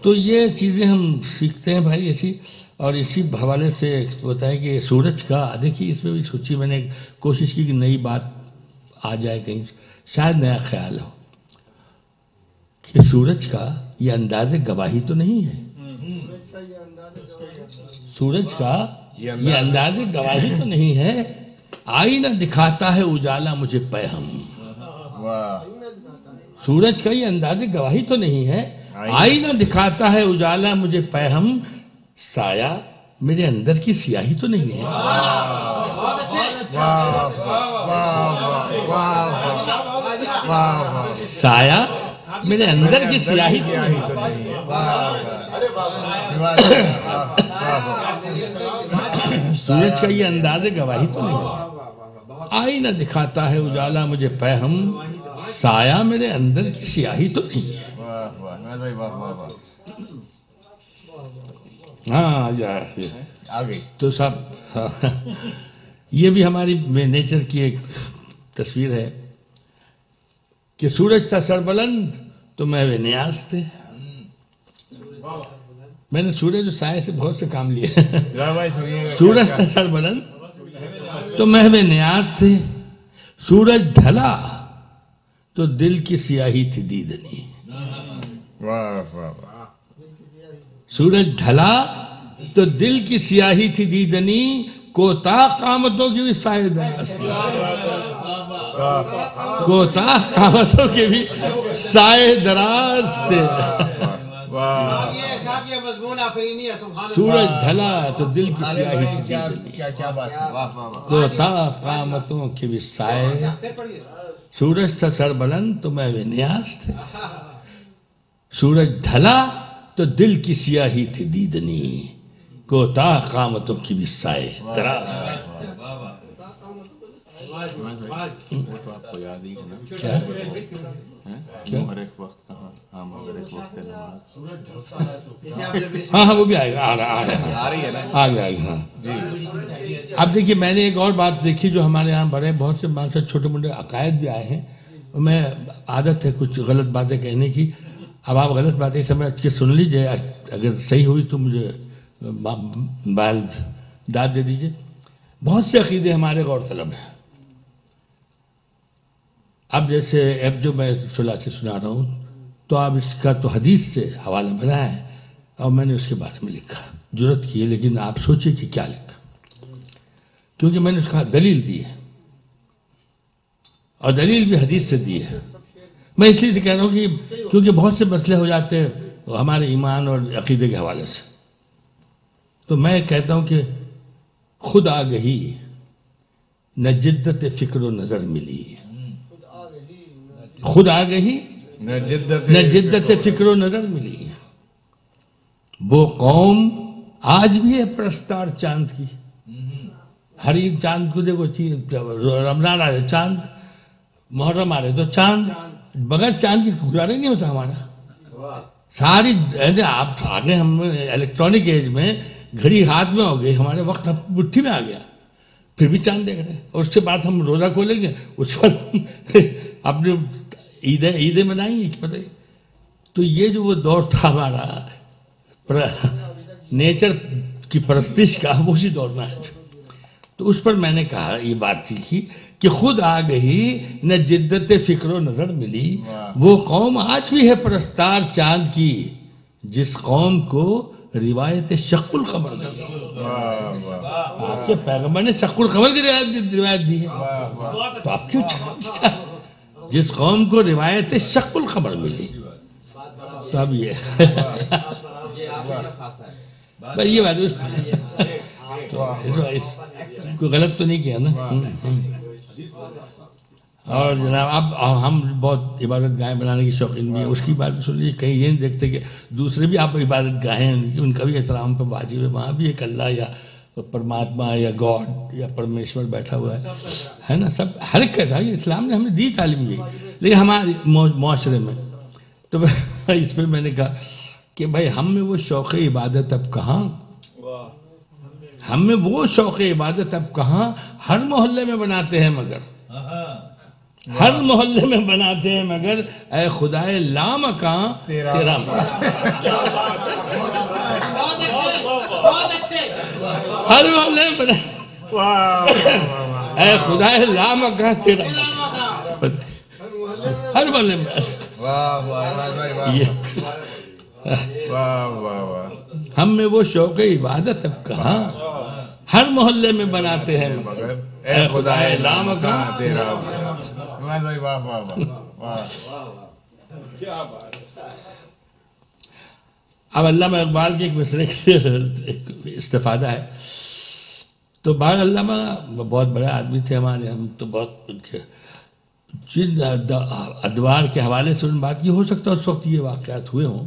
تو یہ چیزیں ہم سیکھتے ہیں بھائی ایسی. اور اسی حوالے سے ہوتا ہے کہ سورج کا دیکھیے اس میں بھی سوچی میں نے کوشش کی کہ نئی بات آ جائے کہیں، شاید نیا خیال ہو کہ سورج کا یہ انداز گواہی تو نہیں ہے. سورج کا یہ انداز گواہی تو نہیں ہے. آئینہ دکھاتا ہے اجالا مجھے پیہم. سورج کا یہ انداز گواہی تو نہیں ہے. آئینہ دکھاتا ہے اجالا مجھے پیہم. سایہ میرے اندر کی سیاہی تو نہیں ہے. بہت اچھے. واہ واہ واہ واہ واہ. سایہ میرے اندر کی سیاہی تو سیاہی نہیں تو ہے. نہیں ہے. واہ واہ. سورج کا یہ انداز گواہی تو نہیں ہے. آئینہ دکھاتا ہے اجالا مجھے فہم، سایہ میرے اندر کی سیاہی تو نہیں ہے. واہ واہ واہ واہ واہ واہ. ہاں آ گئی. تو صاحب یہ بھی ہماری نیچر کی ایک تصویر ہے کہ سورج تھا سربلند تو محو نیاز تھے. میں نے سورج اور سائے سے بہت سے کام لیے. ذرا بھائی سنیے گا. سورج تھا سربلند تو محو نیاز تھے، سورج ڈھلا تو دل کی سیاہی تھی دیدنی. واہ واہ واہ. سورج ڈھلا تو دل کی سیاہی تھی دیدنی، کوتاہ قامتوں کی بھی سائے دراز تھے. کوتاہ قامتوں کے بھی سائے دراز تھے. واہ. صاحب یہ مضمون آفرینی ہے. سبحان اللہ. سورج ڈھلا تو دل کی عالم سیاہی بھائی تھی کیا دیدنی، کیا کیا بات ہے. واہ واہ واہ. کوتاہ قامتوں کے بھی سائے. پھر پڑھیے. سورج تھا سربلند تو محو نیاز تھے، سورج ڈھلا تو دل کی سیاہی تھی دیدنی، کوتاہ قامتوں کی بھی سائے دراز تھے. وہ تو آپ کو یاد ہی ہے نا. کیا؟ کیا ہر ایک وقت کہاں ہم اگر ایک وقت نماز. ہاں ہاں وہ بھی آئے گا. آ رہا آ رہی ہے نا. آ گیا ہاں. جی. اب دیکھیے میں نے ایک اور بات دیکھی جو ہمارے یہاں بڑے بہت سے مان سے چھوٹے موٹے عقائد بھی آئے ہیں. میں عادت ہے کچھ غلط باتیں کہنے کی. اب آپ غلط باتیں سمجھ کے سن لیجئے، اگر صحیح ہوئی تو مجھے بال داد دے دیجئے. بہت سے عقیدے ہمارے غور طلب ہیں. اب جیسے اب جو میں صلاح سے سنا رہا ہوں تو آپ اس کا تو حدیث سے حوالہ بنایا ہے اور میں نے اس کے بارے میں لکھا، جرت کی ہے، لیکن آپ سوچیں کہ کیا لکھا، کیونکہ میں نے اس کا دلیل دی ہے اور دلیل بھی حدیث سے دی ہے. میں اس لیے کہہ رہا ہوں کہ کیونکہ بہت سے مسئلے ہو جاتے ہیں ہمارے ایمان اور عقیدے کے حوالے سے، تو میں کہتا ہوں کہ خود آگہی نہ جدت فکر و نظر ملی. خود آگہی نہ جدت فکر و نظر ملی. وہ قوم آج بھی ہے پرستار چاند کی. ہر عید چاند کو دیکھو، رمضان آ رہے چاند، محرم آ رہے تو چاند، بغیر چاند کی گزارا نہیں ہوتا ہمارا. ساری آپ آگے ہم الیکٹرانک ایج میں گھڑی ہاتھ میں ہو گئی، ہمارے وقت مٹھی میں آ گیا، پھر بھی چاند دیکھ رہے ہیں. اور اس کے بعد ہم روزہ کھولیں گے، اس کے بعد اپنے عیدیں منائیں گے. پتہ ہی تو یہ جو وہ دور تھا ہمارا نیچر کی پرستش کا، وہ اسی دور میں ہے. تو اس پر میں نے کہا یہ بات تھی کہ خود آ گئی نہ جدت فکر و نظر ملی. وہ قوم آج بھی ہے پرستار چاند کی، جس قوم کو روایت شق القمر دی. آپ کے پیغمبر نے شق القمر کی روایت دی ہے، تو آپ کیوں جس قوم کو روایت شق القمر ملی. تو اب یہ بات کوئی غلط تو نہیں کیا نا. اور جناب اب ہم بہت عبادت گاہیں بنانے کی شوقین بھی ہیں. اس کی بات سن لیجیے، کہیں یہ نہیں دیکھتے کہ دوسرے بھی آپ عبادت گاہیں ان کا بھی احترام پہ واجب ہے. وہاں بھی ایک اللہ یا پرماتما یا گاڈ یا پرمیشور بیٹھا ہوا ہے نا. سب ہر ایک کہتا ہے، اسلام نے ہمیں دی تعلیم یہی، لیکن ہمارے معاشرے میں تو اس پہ میں نے کہا کہ بھائی ہم میں وہ شوق عبادت اب کہاں، ہم میں وہ شوق عبادت اب کہاں. ہر محلے میں بناتے ہیں مگر، ہر محلے میں بناتے ہیں مگر، اے خدائے لامکاں تیرا ہر محلے میں بنا، اے خدائے لامکاں تیرا ہر محلے میں. ہم میں وہ شوق عبادت اب کہاں، ہر محلے میں بناتے ہیں مگر، اے خدائے لامکاں تیرا. اب علامہ اقبال کے ایک مصرے سے استفادہ ہے. تو بعض علامہ بہت بڑے آدمی تھے ہمارے، ہم تو بہت ان کے جن ادوار کے حوالے سے ان بات کی، ہو سکتا ہے اس وقت یہ واقعات ہوئے ہوں،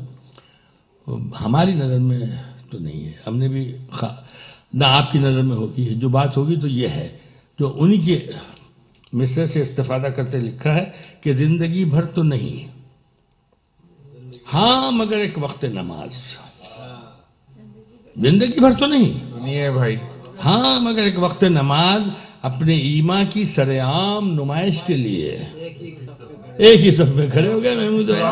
ہماری نظر میں تو نہیں ہے. ہم نے بھی نہ آپ کی نظر میں ہوگی. جو بات ہوگی تو یہ ہے جو انہی کے مصرے سے استفادہ کرتے لکھا ہے کہ زندگی بھر تو نہیں، ہاں مگر ایک وقت نماز. زندگی بھر تو نہیں، سنیے بھائی، ہاں مگر ایک وقت نماز اپنے ایمان کی سرعام نمائش کے لیے. ایک ہی صف میں کھڑے ہو گئے محمود بھائی.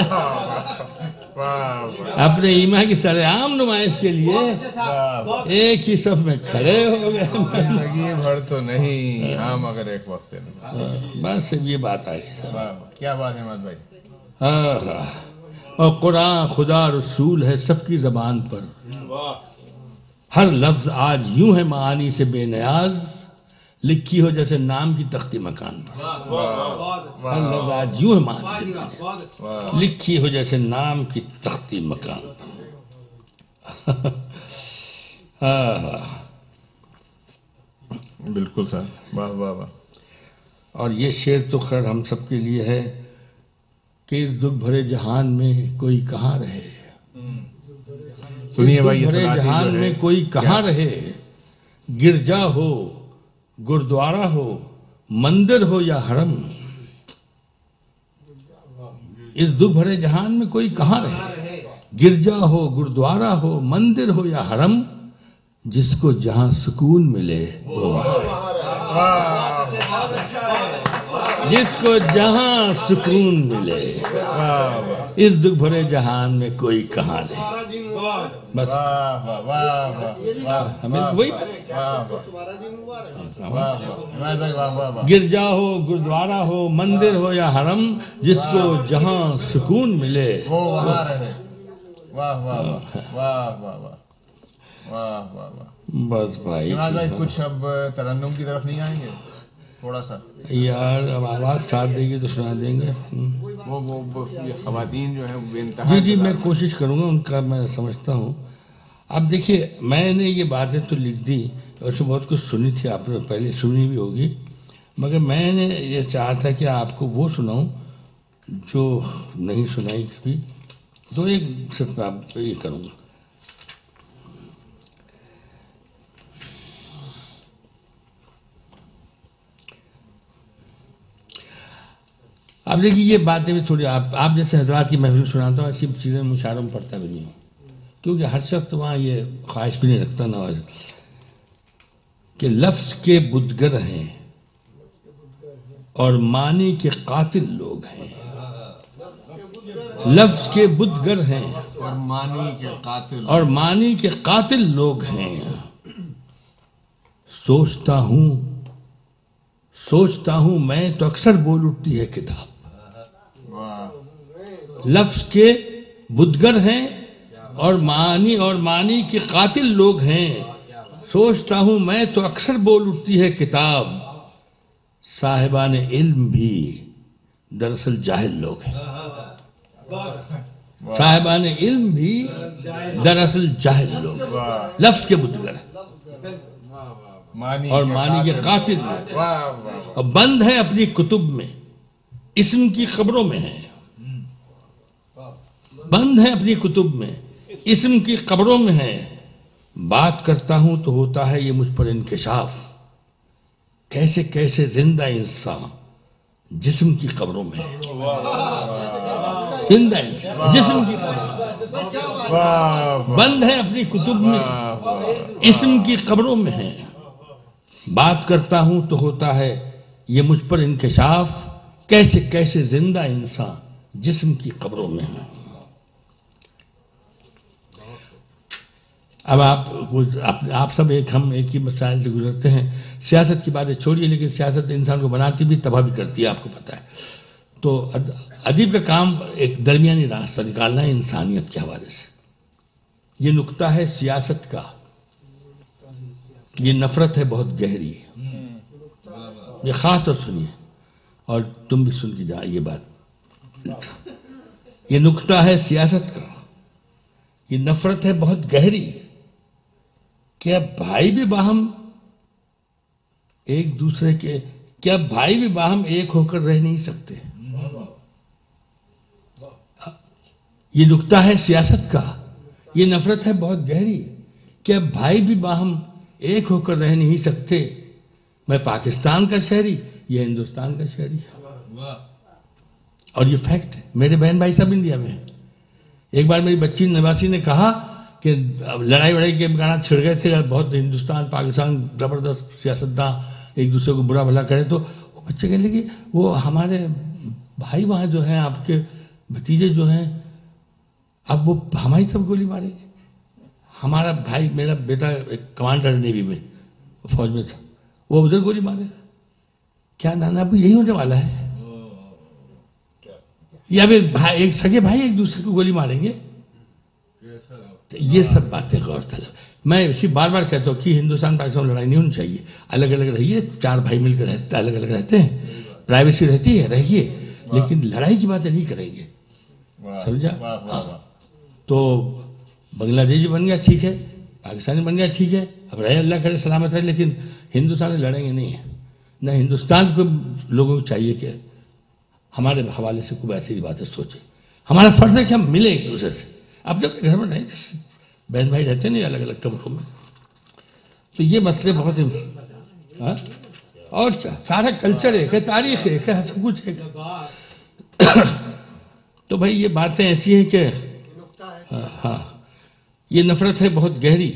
اپنے ایمان کی سرعام نمائش کے لیے ایک ہی صف میں کھڑے ہو گئے. زندگی بھر تو نہیں، ہاں مگر ایک وقت نہیں. بس یہ بات آئی. کیا بات ہے احمد بھائی. اور قرآن خدا رسول ہے سب کی زبان پر، ہر لفظ آج یوں ہے معانی سے بے نیاز، لکھی ہو جیسے نام کی تختی مکان پر. ہر لفظ آج یوں ہے معانی سے بے نیاز، لکھی ہو جیسے نام کی تختی مکان پر. بالکل سر، واہ واہ واہ. اور یہ شعر تو خیر ہم سب کے لیے ہے کہ اس دکھ بھرے جہان میں کوئی کہاں رہے. سنیے بھائی، یہ بھرے سناسی جہان جو ہے میں کوئی کہاں رہے، گرجا ہو گردوارا ہو مندر ہو یا حرم. اس دکھ بھرے جہان میں کوئی کہاں رہے، گرجا ہو گردوارا ہو مندر ہو یا حرم، جس کو جہاں سکون ملے وہ جس کو جہاں سکون ملے. اس دکھ بھرے جہان میں کوئی کہاں رہے. بس ہمیں وہی گرجا ہو گردوارا ہو مندر ہو یا حرم، جس کو جہاں سکون ملے وہ وہاں رہے. واہ واہ واہ واہ واہ واہ واہ واہ واہ. بس بھائی عماد بھائی کچھ اب ترنم کی طرف نہیں آئیں گے تھوڑا سا؟ یار اب آواز ساتھ دے گی تو سنا دیں گے. وہ یہ خواتین جو ہیں بے انتہا. جی میں کوشش کروں گا ان کا، میں سمجھتا ہوں. اب دیکھیے میں نے یہ باتیں تو لکھ دی، ویسے بہت کچھ سنی تھی آپ نے، پہلے سنی بھی ہوگی، مگر میں نے یہ چاہا تھا کہ آپ کو وہ سناؤں جو نہیں سنائی کبھی. تو ایک صرف میں آپ یہ کروں گا. اب دیکھیے یہ باتیں بھی تھوڑی آپ جیسے حضرات کی محفل سناتا ہوں، ایسی چیزیں مشاعروں میں پڑھتا بھی نہیں ہوں، کیونکہ ہر شخص وہاں یہ خواہش بھی نہیں رکھتا نہ کہ لفظ کے بدگر ہیں اور معنی کے قاتل لوگ ہیں. لفظ کے بدگر ہیں اور معنی کے قاتل اور معنی کے قاتل لوگ ہیں. سوچتا ہوں میں تو اکثر بول اٹھتی ہے کتاب. لفظ کے بدگر ہیں اور معنی کے قاتل لوگ ہیں. سوچتا ہوں میں تو اکثر بول اٹھتی ہے کتاب. صاحبان علم بھی دراصل جاہل لوگ ہیں. صاحبان علم بھی دراصل جاہل لوگ ہیں. لفظ کے بدگر اور معنی کے قاتل لوگ، اور بند ہے اپنی کتب میں، اسم کی قبروں میں ہے. بند ہے اپنی کتب میں، اسم کی قبروں میں ہے. بات کرتا ہوں تو ہوتا ہے یہ مجھ پر انکشاف. کیسے کیسے زندہ انسان جسم کی قبروں میں ہے. زندہ انسان جسم کی قبروں میں، بند ہے اپنی کتب میں، اسم کی قبروں میں ہے. بات کرتا ہوں تو ہوتا ہے یہ مجھ پر انکشاف. کیسے کیسے زندہ انسان جسم کی قبروں میں ہے. اب آپ سب ہم ایک ہی مسائل سے گزرتے ہیں. سیاست کی باتیں چھوڑیے، لیکن سیاست انسان کو بناتی بھی تباہ بھی کرتی ہے، آپ کو پتہ ہے. تو ادیب کا کام ایک درمیانی راستہ نکالنا ہے انسانیت کے حوالے سے. یہ نقطہ ہے سیاست کا. یہ نفرت ہے بہت گہری. یہ خاص طور سنیے، اور تم بھی سن کے جا یہ بات. یہ نقطہ ہے سیاست کا. یہ نفرت ہے بہت گہری کہ اب بھائی بھی باہم ایک دوسرے کے، کیا بھائی بھی باہم ایک ہو کر رہ نہیں سکتے؟ یہ نکتہ ہے سیاست کا، یہ نفرت ہے بہت گہری کہ اب بھائی بھی باہم ایک ہو کر رہ نہیں سکتے، میں پاکستان کا شہری، یہ ہندوستان کا شہری، اور یہ فیکٹ ہے۔ میرے بہن بھائی سب انڈیا میں ہیں۔ ایک بار میری بچی نواسی نے کہا کہ لڑائی وڑائی کے امکانات چھڑ گئے تھے، بہت ہندوستان پاکستان زبردست سیاستداں ایک دوسرے کو برا بھلا کرے، تو وہ بچے کہنے لگے وہ ہمارے بھائی وہاں جو ہیں، آپ کے بھتیجے جو ہیں، اب وہ ہماری طرف گولی ماریں گے۔ ہمارا بھائی، میرا بیٹا ایک کمانڈر نیوی میں، فوج میں تھا، وہ ادھر گولی مارے، کیا نانا اب یہی ہونے والا ہے؟ یا پھر ایک سگے بھائی ایک دوسرے کو گولی ماریں گے؟ یہ سب باتیں غور طلب۔ میں اسی بار بار کہتا ہوں کہ ہندوستان پاکستان لڑائی نہیں ہونی چاہیے، الگ الگ رہیے، چار بھائی مل کر رہتے، الگ الگ رہتے ہیں، پرائیویسی رہتی ہے، رہیے، لیکن لڑائی کی باتیں نہیں کریں گے، سمجھا؟ تو بنگلہ دیش بن گیا ٹھیک ہے، پاکستانی بن گیا ٹھیک ہے، اب رہے اللہ کرے سلامت رہے، لیکن ہندوستان سے لڑیں گے نہیں ہیں۔ نہ ہندوستان کو لوگوں کو چاہیے کہ ہمارے حوالے سے کوئی ایسی باتیں سوچے۔ ہمارا فرض ہے کہ ہم ملیں ایک دوسرے سے، اپنے اپنے گھر میں رہیں، جیسے بہن بھائی رہتے نہیں الگ الگ کمروں میں۔ تو یہ مسئلے بہت ہی، اور کیا، سارا کلچر ایک ہے، تاریخ ایک ہے، سب کچھ ایک ہے۔ تو بھائی یہ باتیں ایسی ہیں کہ ہاں، یہ نفرت ہے بہت گہری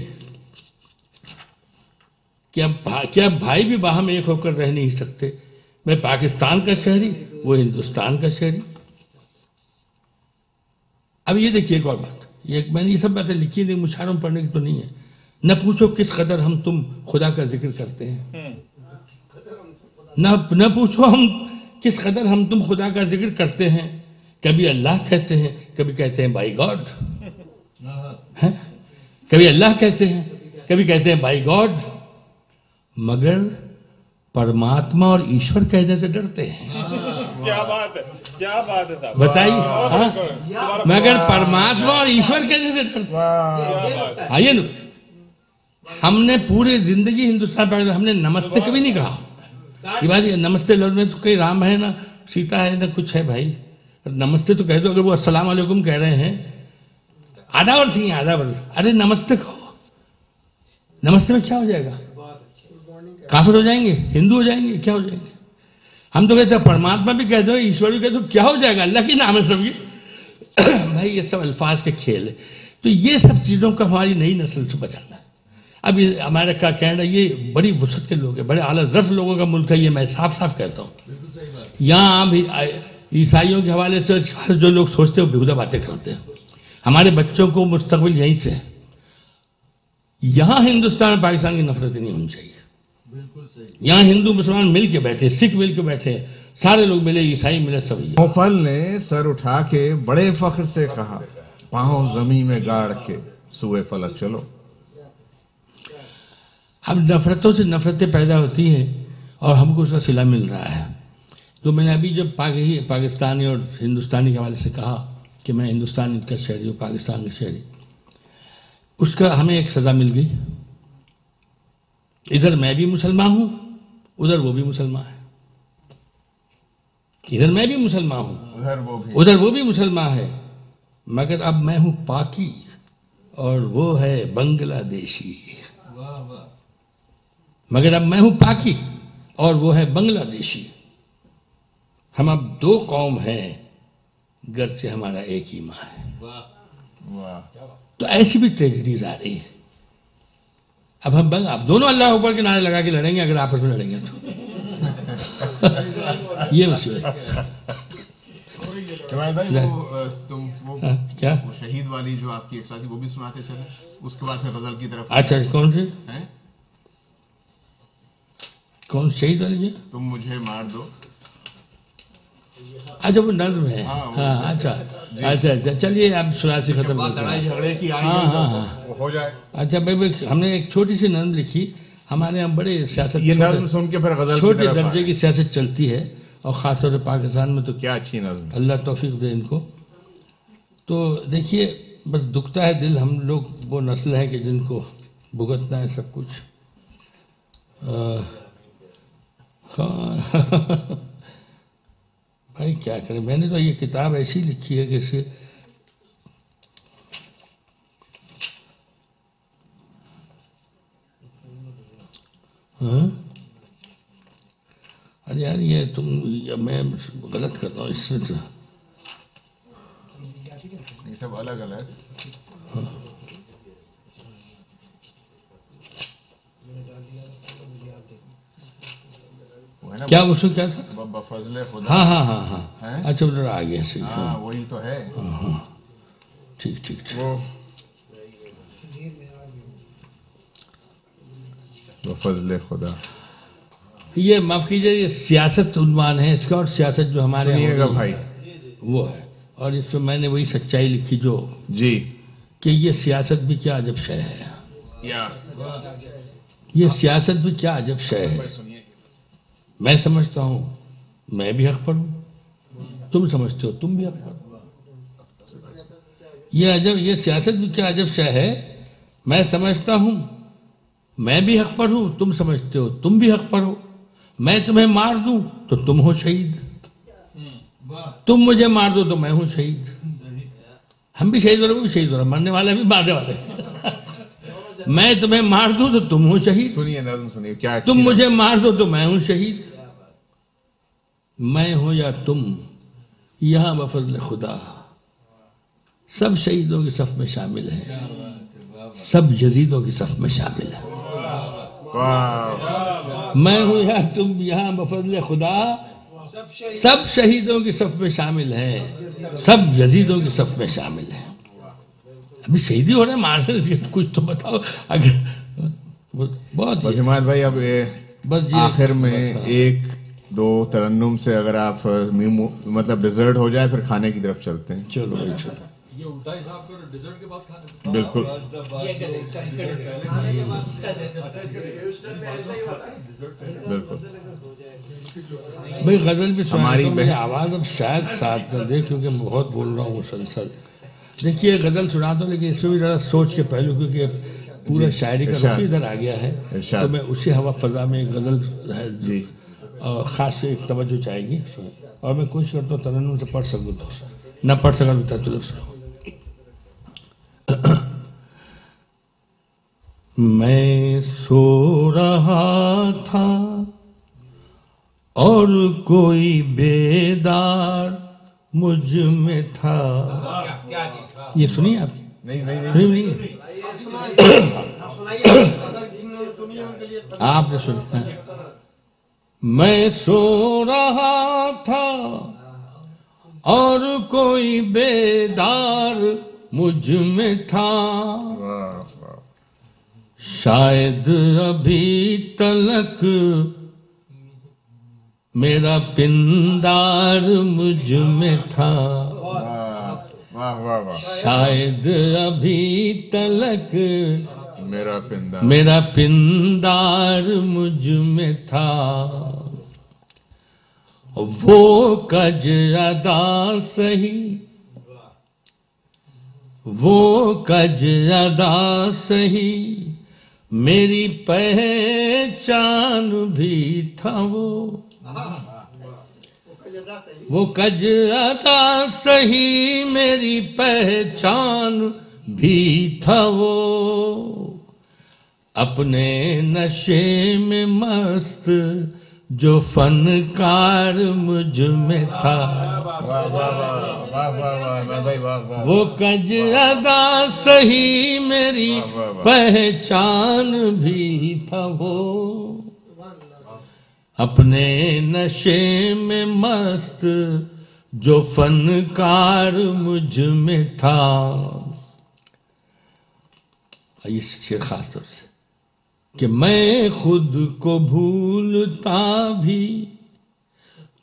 کہ اب بھائی بھی باہم ایک ہو کر رہ نہیں سکتے، میں پاکستان کا شہری، وہ ہندوستان کا شہری۔ اب یہ دیکھیے ایک اور بات، میں نے یہ سب باتیں لکھی نہیں، مشاعروں میں پڑھنے کی تو نہیں ہے۔ نہ پوچھو کس قدر ہم تم خدا کا ذکر کرتے ہیں، نہ پوچھو ہم کس قدر ہم تم خدا کا ذکر کرتے ہیں، کبھی اللہ کہتے ہیں، کبھی کہتے ہیں بائی گاڈ، کبھی اللہ کہتے ہیں، کبھی کہتے ہیں بائی گاڈ، مگر پرماتما اور ایشور کہنے سے ڈرتے ہیں۔ کیا بات ہے، کیا بات ہے صاحب، بتائیے، مگر پرماتما اور ایشور کہنے سے ڈرتے ہیں۔ آئیے نا، ہم نے پورے زندگی ہندوستان پاکستان ہم نے نمستے کبھی نہیں کہا۔ یہ بات، نمستے لفظ میں تو کئی رام ہے نہ سیتا ہے نہ کچھ ہے بھائی، نمستے تو کہہ دو۔ اگر وہ السلام علیکم کہہ رہے ہیں، آدھا ورس ہی آدھا ورس، ارے نمستے کہو، نمستے میں کیا ہو جائے گا؟ کافر ہو جائیں گے، ہندو ہو جائیں گے، کیا ہو جائیں گے؟ ہم تو کہتے ہیں پرماتما بھی کہہ دو، ایشور بھی کہہ دو، کیا ہو جائے گا؟ اللہ کی نام ہے سب یہ۔ بھائی یہ سب الفاظ کے کھیل ہے۔ تو یہ سب چیزوں کا ہماری نئی نسل سے بچانا ہے۔ اب امریکہ، کینیڈا، یہ بڑی وسعت کے لوگ ہیں، بڑے اعلیٰ ظرف لوگوں کا ملک ہے، یہ میں صاف صاف کہتا ہوں۔ یہاں بھی عیسائیوں کے حوالے سے جو لوگ سوچتے ہیں وہ بےہودہ باتیں کرتے ہیں۔ ہمارے بچوں کو مستقبل یہیں سے ہے۔ یہاں ہندوستان اور پاکستان کی نفرت نہیں ہونی چاہیے۔ یہاں ہندو مسلمان مل کے بیٹھے، سکھ مل کے بیٹھے، سارے لوگ ملے، عیسائی ملے، سب۔ نوفل نے سر اٹھا کے بڑے فخر سے کہا، پاؤں زمین میں گاڑ کے سوئے فلک چلو۔ اب نفرتوں سے نفرتیں پیدا ہوتی ہیں اور ہم کو اس کا صلہ مل رہا ہے۔ تو میں نے ابھی جب پاکستانی اور ہندوستانی کے حوالے سے کہا کہ میں ہندوستان کا شہری ہوں، پاکستان کا شہری، اس کا ہمیں ایک سزا مل گئی۔ ادھر میں بھی مسلمان ہوں، ادھر وہ بھی مسلمان ہے۔ ادھر میں بھی مسلمان ہوں، ادھر وہ بھی مسلمان ہے، مگر اب میں ہوں پاکی اور وہ ہے بنگلہ دیشی۔ مگر اب میں ہوں پاکی اور وہ ہے بنگلہ دیشی۔ ہم اب دو قوم ہیں گرچہ ہمارا ایک ہی ماں ہے۔ تو ایسی بھی ٹریجڈیز آ رہی ہیں۔ اب دونوں اللہ اوپر کے نعرے لگا کے لڑیں گے، اگر آپس میں لڑیں گے تو یہ مسئلہ ہے۔ جماعت بھائی، وہ کیا شہید والی جو آپ کی ایک ساتھی، وہ بھی سناتے چلے، اس کے بعد پھر غزل کی طرف۔ اچھا، کون سی؟ کون شہید والی ہے؟ تم مجھے مار دو۔ اچھا، وہ نظم ہے۔ ہاں، اچھا اچھا، چلیے اب سراسی ختم کرتے ہیں۔ لڑائی جھگڑے کی آئی ہو جائے۔ اچھا بھائی، ہم نے ایک چھوٹی سی نظم لکھی، ہمارے یہاں بڑے سیاست، یہ نظم سن کے پھر غزل چھوٹے درجے کی سیاست چلتی ہے، اور خاص طور سے پاکستان میں تو کیا اچھی نظم، اللہ توفیق دے ان کو۔ تو دیکھیے، بس دکھتا ہے دل. ہم لوگ وہ نسل ہے کہ جن کو بھگتنا ہے سب کچھ. بھائی کیا کریں, میں نے تو یہ کتاب ایسی لکھی ہے کہ اسے ارے یار یہ میں غلط کر رہا ہوں اس سے. یہ سب الگ الگ. کیا اس میں کیا تھا؟ بفضل خدا. ہاں ہاں ہاں ہاں, اچھا ادھر آ گیا. صحیح. ہاں وہی تو ہے. ہاں ٹھیک ٹھیک ٹھیک. وہ بفضل خدا. یہ معاف کیجیے, یہ سیاست عنوان ہے اس کا, اور سیاست جو ہمارے سنیے گا بھائی, وہ ہے. اور اس میں میں نے وہی سچائی لکھی جو جی, کہ یہ سیاست بھی کیا عجب شے ہے. یہ سیاست بھی کیا عجب شے ہے. میں سمجھتا ہوں میں بھی حق پر ہوں, تم سمجھتے ہو تم بھی حق پر ہو. یہ سیاست بھی کیا عجب شے ہے. میں سمجھتا ہوں میں بھی حق پر ہوں, تم سمجھتے ہو تم بھی حق پر ہو. میں تمہیں مار دوں تو تم ہو شہید, تم مجھے مار دو تو میں ہوں شہید. ہم بھی شہید ہو رہے, وہ بھی شہید ہو رہے, مرنے والے بھی مارنے والے. میں تمہیں مار دوں تو تم ہو شہید, سنیے نظم سنیے کیا. تم مجھے مار دو تو میں ہوں شہید. میں ہوں یا تم یہاں بفضل خدا سب شہیدوں کی صف میں شامل ہیں, سب یزیدوں کی صف میں شامل ہیں. میں ہوں یا تم یہاں بفضل خدا سب شہیدوں کی صف میں شامل ہیں, سب یزیدوں کی صف میں شامل ہیں. ابھی شہیدی ہو رہے ہیں, مار رہے ہیں, کچھ تو بتاؤ. اگر بہت بس حمایت بھائی, اب بس آخر میں ایک دو ترنم سے اگر آپ مطلب ڈیزرٹ ہو جائے پھر کھانے کی طرف چلتے ہیں. چلو بھائی چلو. بالکل. بالکل بھائی غزل بھی ہماری میری آواز اب شاید ساتھ نہ دے کیونکہ میں بہت بول رہا ہوں مسلسل. دیکھیے غزل سناتا ہوں لیکن اس میں بھی ذرا سوچ کے پہلو, کیونکہ پورا شاعری کا رخ ادھر آ گیا ہے, تو میں اسی ہوا فضا میں ایک غزل ہے جی خاص سے ایک توجہ چاہے گی, اور میں کوشش کرتا ہوں ترنم سے پڑھ سکوں تو, نہ پڑھ سکا تو چلو سنو. میں سو رہا تھا اور کوئی بیدار مجھ میں تھا. یہ سنیے آپ, نہیں آپ نے سنا. میں سو رہا تھا اور کوئی بیدار مجھ میں تھا, شاید ابھی تلک میرا پندار مجھ میں تھا, شاید ابھی تلک میرا پندار مجھ میں تھا. وہ کج ادا سہی, وہ کج ادا سہی میری پہچان بھی تھا. وہ کج ادا سہی میری پہچان بھی تھا. وہ اپنے نشے میں مست جو فنکار مجھ میں تھا. وہ کج ادا سہی میری پہچان بھی تھا. وہ اپنے نشے میں مست جو فنکار مجھ میں تھا. اس شعر خاص طور سے کہ میں خود کو بھولتا بھی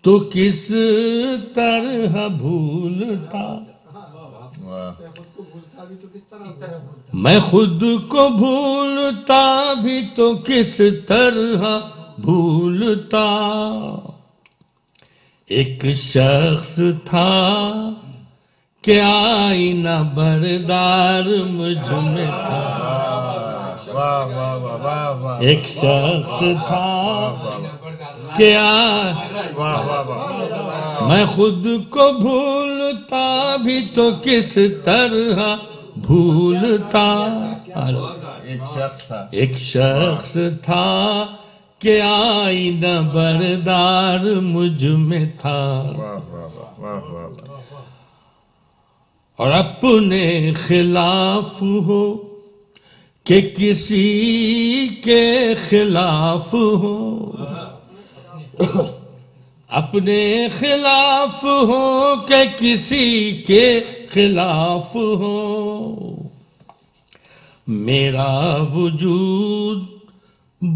تو کس طرح بھولتا. میں خود کو بھولتا بھی تو کس طرح بھولتا. ایک شخص تھا کہ آئینہ بردار مجھ میں تھا. واہ واہ واہ واہ واہ. ایک شخص تھا کہ واہ واہ واہ. میں خود کو بھولتا بھی تو کس طرح بھولتا. ایک شخص تھا. ایک شخص تھا کہ آئینہ بردار مجھ میں تھا. واہ واہ واہ واہ واہ واہ. اور اپنے خلاف ہو کہ کسی کے خلاف ہو. اپنے خلاف ہو کہ کسی کے خلاف ہو. میرا وجود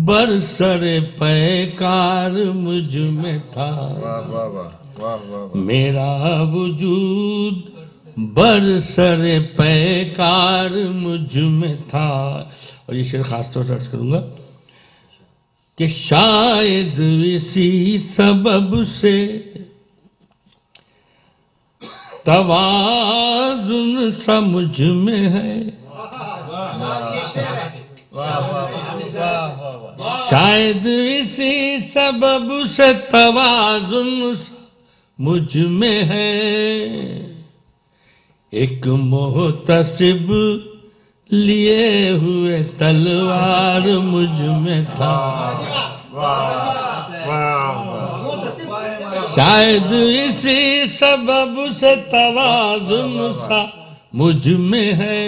برسر پیکار مجھ میں تھا. واہ واہ واہ واہ واہ. میرا وجود برسر پیکار مجھ میں تھا. اور یہ شعر خاص طور سے عرض کروں گا کہ شاید اسی سبب سے توازن سا مجھ میں ہے. شاید اسی سبب سے توازن مجھ میں ہے. ایک محتسب لیے ہوئے تلوار مجھ میں تھا. شاید اسی سبب سے توازن سا مجھ میں ہے.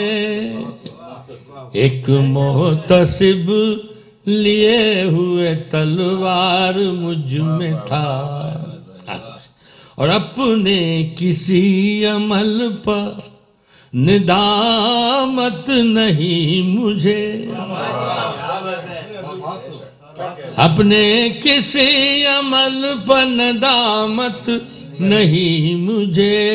ایک محتسب لیے ہوئے تلوار مجھ میں تھا. اور اپنے کسی عمل پر ندامت نہیں مجھے. اپنے کسی عمل پر ندامت نہیں مجھے.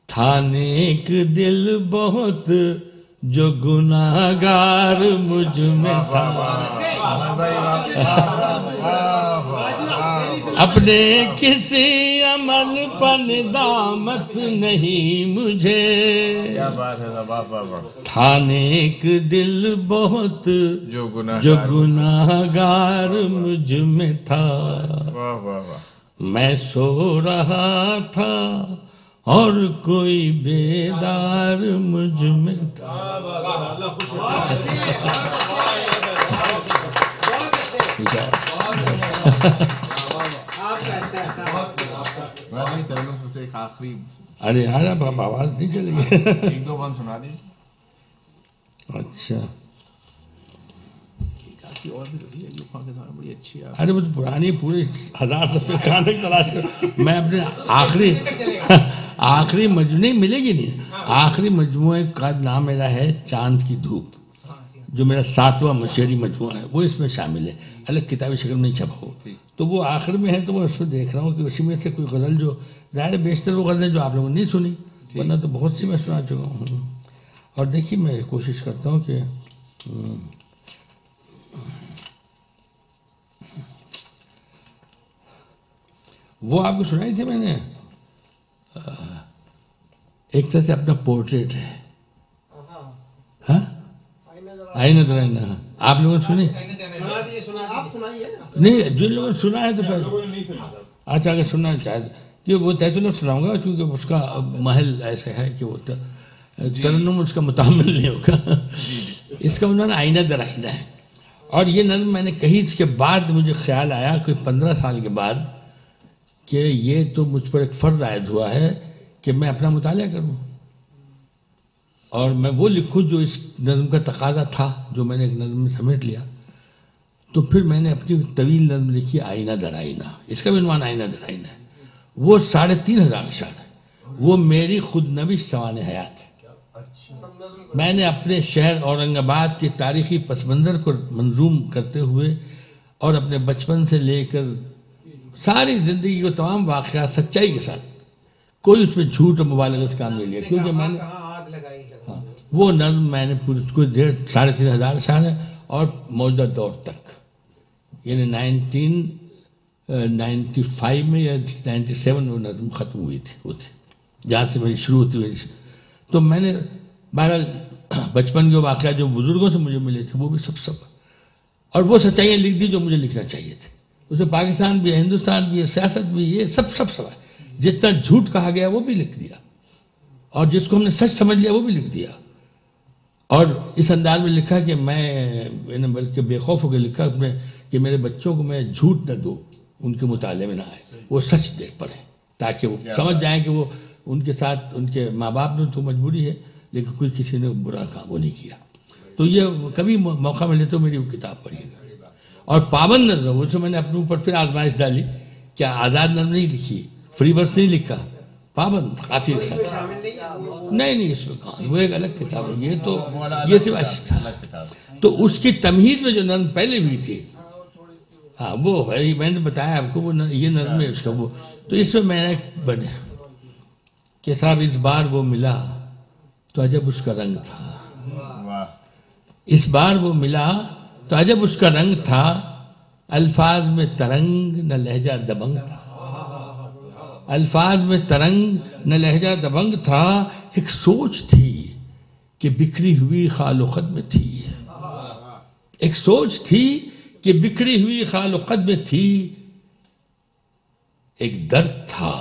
تھا نیک دل بہت جو گناہگار مجھ میں تھا. اپنے کسی عمل پر ندامت نہیں مجھے. کیا بات ہے. واہ واہ واہ. تھا نیک دل بہت جو جو گناہگار مجھ میں تھا. واہ واہ واہ. میں سو رہا تھا اور کوئی بیدار مجھ میں تھا. ترنم سے ایک آخری ارے یار اب آواز نہیں چلے گی. ایک دو بند سنا دی. اچھا اور بھی بڑی اچھی ہے. ارے وہ تو پرانی پورے 1000 صفحے کہاں تک تلاش کر. میں اپنے آخری مجموعے نہیں ملے گی نہیں. آخری مجموعے کا نام میرا ہے چاند کی دھوپ، جو میرا 7واں شعری مجموعہ ہے، وہ اس میں شامل ہے. الگ کتابی شکل میں نہیں چھپا ہو تو وہ آخر میں ہے. تو میں اس کو دیکھ رہا ہوں کہ اسی میں سے کوئی غزل جو ظاہر بیشتر وہ غزلیں جو آپ لوگوں نے نہیں سنی، ورنہ تو بہت سی میں سنا چکا ہوں. اور دیکھیے میں کوشش کرتا ہوں کہ وہ آپ کو سنائی تھی میں نے. ایک طرح سے اپنا پورٹریٹ ہے. ہاں آئینہ در آئینہ. آپ لوگوں نے سنی نہیں؟ جن لوگوں نے سنا ہے تو پہلے اچھا اگر سننا چاہے کہ وہ تحت اللہ سناؤں گا، کیونکہ اس کا محل ایسا ہے کہ وہ ترنم اس کا متحمل نہیں ہوگا. اس کا انہوں نے آئینہ در آئینہ ہے. اور یہ نظم میں نے کہی اس کے بعد مجھے خیال آیا کوئی 15 سال کے بعد کہ یہ تو مجھ پر ایک فرض عائد ہوا ہے کہ میں اپنا مطالعہ کروں اور میں وہ لکھوں جو اس نظم کا تقاضا تھا، جو میں نے ایک نظم میں سمیٹ لیا. تو پھر میں نے اپنی طویل نظم لکھی آئینہ در آئینہ. اس کا بھی عنوان آئینہ در آئینہ ہے. وہ 3500 اشعار ہے. وہ میری خود نوش سوانح حیات ہے. میں نے اپنے شہر اورنگ آباد کے تاریخی پس منظر کو منظوم کرتے ہوئے اور اپنے بچپن سے لے کر ساری زندگی کو تمام واقعات سچائی کے ساتھ، کوئی اس میں جھوٹ اور مبالغت کام نہیں لیا. کیونکہ میں نے وہ نظم میں نے پوری کوئی 3500 اشعار ہے اور موجودہ دور تک یعنی 1995 میں یا 97 وہ نظم ختم ہوئی تھی. جہاں سے میری شروع ہوتی ہوئی. تو میں نے بہرحال بچپن کے واقعات جو بزرگوں سے مجھے ملے تھے وہ بھی سب اور وہ سچائیاں لکھ دی جو مجھے لکھنا چاہیے تھے. اس میں پاکستان بھی ہے، ہندوستان بھی ہے، سیاست بھی، یہ سب ہے. جتنا جھوٹ کہا گیا وہ بھی لکھ دیا، اور جس کو ہم نے سچ سمجھ لیا وہ بھی لکھ دیا. اور اس انداز میں لکھا کہ میں نے بلکہ بے خوف ہو کے لکھا کہ میرے بچوں کو میں جھوٹ نہ دوں، ان کے مطالعے میں نہ آئے، وہ سچ دیکھ پڑھیں تاکہ وہ سمجھ جائیں کہ وہ ان کے ساتھ ان کے ماں باپ نے تو مجبوری ہے، لیکن کوئی کسی نے برا کام وہ نہیں کیا. تو یہ کبھی موقع ملے تو میری وہ کتاب پڑھیے گا. اور پابند نظم، اس میں نے اپنے اوپر پھر آزمائش ڈالی. کیا آزاد نظم نہیں لکھی، فری ورس نہیں لکھا، پابند کافی ایک ساتھ. نہیں اس میں کہاں، وہ ایک الگ کتاب ہے. یہ تو یہ صرف اشک تھا. تو اس کی تمہید میں جو نظم پہلے ہوئی تھی، ہاں وہ میں نے بتایا آپ کو، وہ یہ نظم ہے اس کا. وہ تو اس میں میں نے بنے کہ صاحب اس بار وہ ملا تو عجب اس کا رنگ تھا. اس بار وہ ملا تو عجب اس کا رنگ تھا، الفاظ میں ترنگ نہ لہجہ دبنگ تھا. الفاظ میں ترنگ نہ لہجہ دبنگ تھا، ایک سوچ تھی کہ بکھری ہوئی خال و خد میں تھی. ایک سوچ تھی کہ بکھری ہوئی خال و قد میں تھی. ایک درد تھا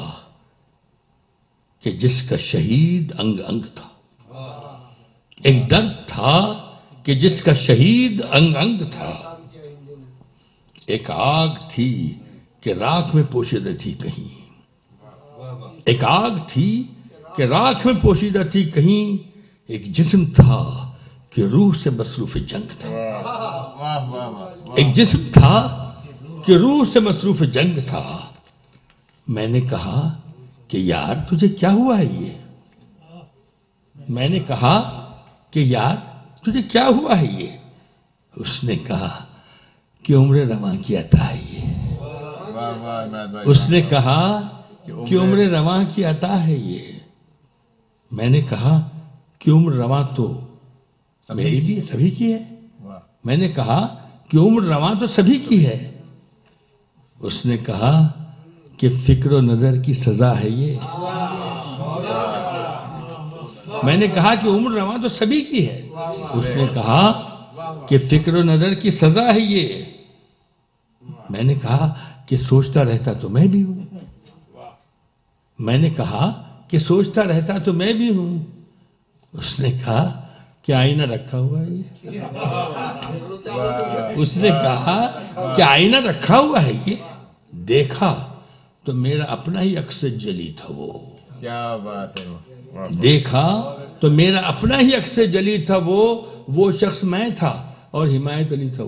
کہ جس کا شہید انگ انگ تھا. ایک درد تھا کہ جس کا شہید انگ انگ تھا. ایک آگ تھی کہ راکھ میں پوشیدہ تھی کہیں. ایک آگ تھی کہ راکھ میں پوشیدہ تھی کہیں. ایک جسم تھا کہ روح سے مصروف جنگ تھا. ایک جسم تھا کہ روح سے مصروف جنگ تھا. میں نے کہا کہ یار تجھے کیا ہوا ہے یہ؟ میں نے کہا کہ یار تجھے کیا ہوا ہے یہ؟ اس نے کہا کہ عمر رواں کی عطا ہے یہ. اس نے کہا کہ عمر رواں کی عطا ہے یہ. میں نے کہا کہ عمر رواں تو میری بھی سبھی کی ہے. میں نے کہا کہ عمر رواں تو سبھی کی ہے. اس نے کہا کہ فکر و نظر کی سزا ہے یہ. میں نے کہا کہ عمر رواں تو سبھی کی ہے. اس نے کہا کہ فکر و نظر کی سزا ہے یہ. میں نے کہا کہ سوچتا رہتا تو میں بھی ہوں. میں نے کہا کہ سوچتا رہتا تو میں بھی ہوں. اس نے کہا کہ آئینہ رکھا ہوا ہے یہ. اس نے کہا کہ آئینہ رکھا ہوا ہے یہ. دیکھا تو میرا اپنا ہی عکس جلی تھا وہ. کیا بات ہے. دیکھا تو میرا اپنا ہی عکس جلی تھا وہ شخص میں تھا اور حمایت علی تھا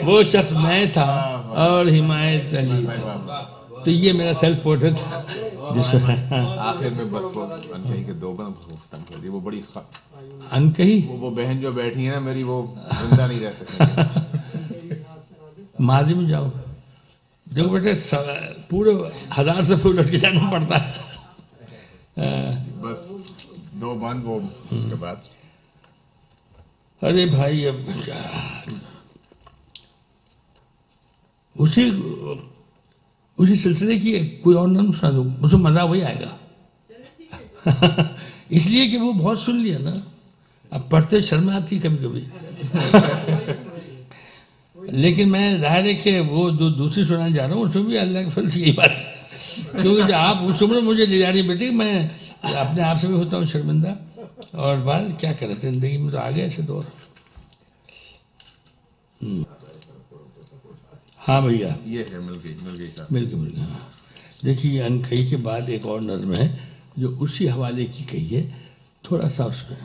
وہ شخص میں تھا اور حمایت علی تھا. تو یہ میرا سیلف پورٹریٹ تھا جس میں آخر میں بس وہ انکہی کے دو ختم کر دی. وہ بڑی انکہی وہ بہن جو بیٹھی ہے نا میری، وہ زندہ نہیں رہ سکتی. ماضی میں جاؤ، دیکھو بیٹے پورے 1000 سے پھول لٹ کے جانا پڑتا ہے. بس دو بند وہ اس کے بعد. ارے بھائی اب کیا، اسی سلسلے کی کوئی اور نظم سنا دوں، مجھے مزہ وہی آئے گا. اس لیے کہ وہ بہت سن لیا نا، اب پڑھتے شرم آتی کبھی کبھی. لیکن میں ظاہر ہے کہ وہ جو دوسری سنانے جا رہا ہوں اس میں بھی اللہ کے فضل سے یہی بات ہے. کیونکہ جب آپ اس عمر مجھے لے جا رہی بیٹی، میں اپنے آپ سے بھی ہوتا ہوں شرمندہ. اور بات کیا کرے، زندگی میں تو آ گئے ایسے دور. ہاں بھیا یہ ہے مل گئی صاحب. مل گئی. ہاں دیکھیے، انکہی کے بعد ایک اور نظم ہے جو اسی حوالے کی کہی ہے، تھوڑا سا اس میں،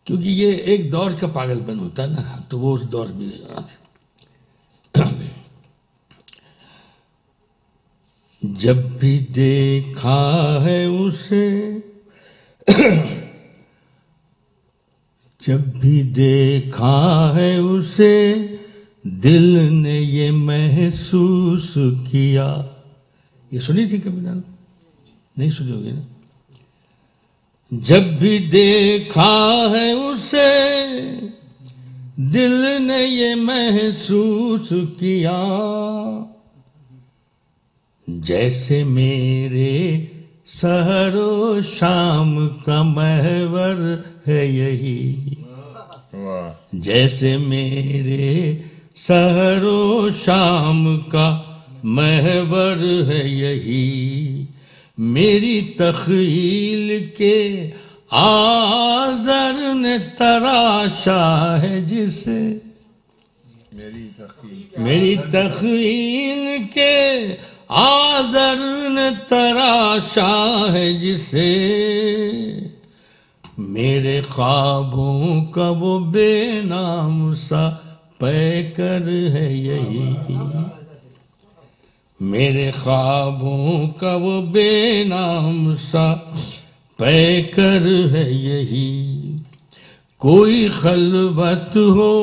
کیونکہ یہ ایک دور کا پاگل پن ہوتا ہے نا، تو وہ اس دور میں آتے. جب بھی دیکھا ہے اسے، جب بھی دیکھا ہے اسے، دل نے یہ محسوس کیا. یہ سنی تھی کبھی نا؟ نہیں سنی ہوگی نا. جب بھی دیکھا ہے اسے، دل نے یہ محسوس کیا، جیسے میرے سحر و شام کا محور ہے یہی، واہ جیسے میرے سحر و شام کا محور ہے یہی، میری تخیل کے آذر نے تراشا ہے جسے، میری تخیل کے آذر نے تراشا ہے جسے، میرے خوابوں کا وہ بے نام سا پیکر ہے یہی، میرے خوابوں کا وہ بے نام سا پیکر ہے یہی، کوئی خلوت ہو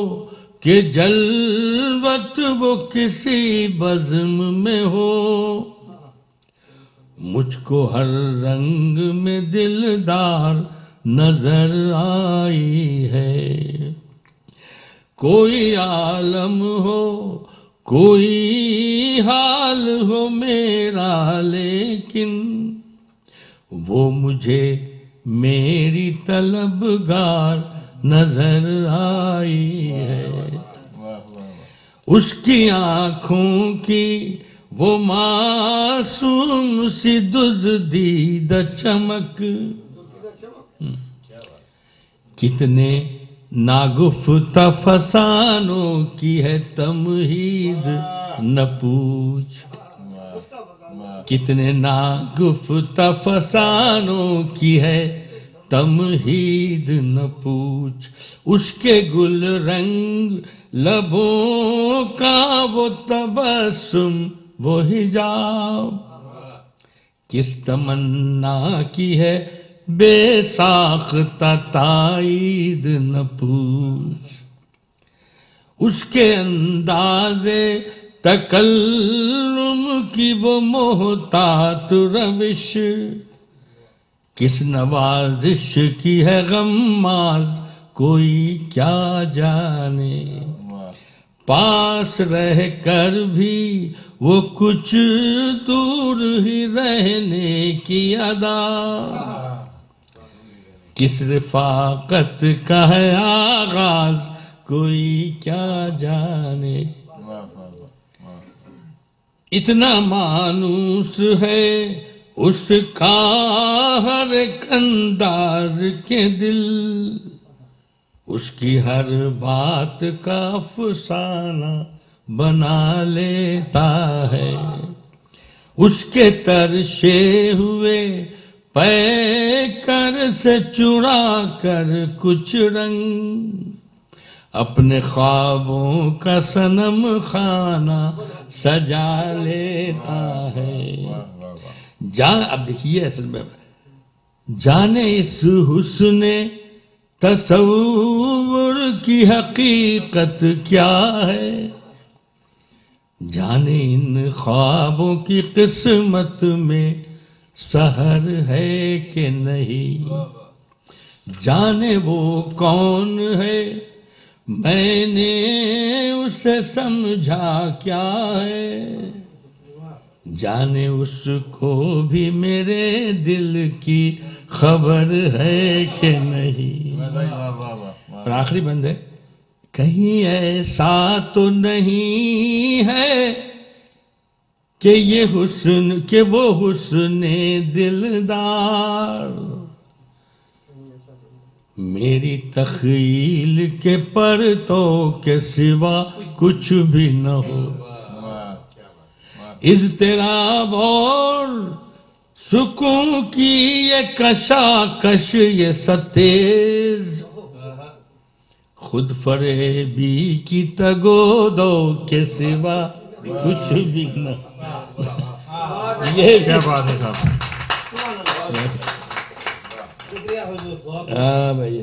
کہ جلوت وہ کسی بزم میں ہو، مجھ کو ہر رنگ میں دلدار نظر آئی ہے، کوئی عالم ہو کوئی حال ہو میرا لیکن وہ مجھے میری طلبگار نظر آئی ہے، اس کی آنکھوں کی وہ معصوم سی دزدیدہ چمک، کتنے ناگفتہ فسانوں کی ہے تمہید نہ پوچھ، کتنے ناگفتہ فسانوں کی ہے تمہید نہ پوچھ، اس کے گل رنگ لبوں کا وہ تبسم وہ حجاب، کس تمنا کی ہے بے ساختہ تائید نہ پوچھ، اس کے انداز تکلم کی وہ محتاط روش، کس نوازش کی ہے غماز کوئی کیا جانے، پاس رہ کر بھی وہ کچھ دور ہی رہنے کی ادا، کس رفاقت کا ہے آغاز کوئی کیا جانے، اتنا مانوس ہے اس کا ہر ایک انداز کے دل، اس کی ہر بات کا افسانہ بنا لیتا ہے، اس کے ترشے ہوئے پیکر سے چرا کر کچھ رنگ، اپنے خوابوں کا صنم خانہ سجا لیتا ہے، اب دیکھیے اصل میں جانے اس حسن تصور کی حقیقت کیا ہے، جانے ان خوابوں کی قسمت میں سحر ہے کہ نہیں، جانے وہ کون ہے میں نے اسے سمجھا کیا ہے، جانے اس کو بھی میرے دل کی خبر ہے کہ نہیں، اور آخری بند ہے، کہیں ایسا تو نہیں ہے کہ یہ حسن کہ وہ حسن دلدار میری تخیل کے پرتوں کے سوا کچھ بھی نہ ہو، اضطراب اور سکون کی یہ کشاکش یہ ستیز، خود فریبی کی تگو دو کے سوا کچھ بھی نہ، یہ کیا بات ہے صاحب، ہاں بھائی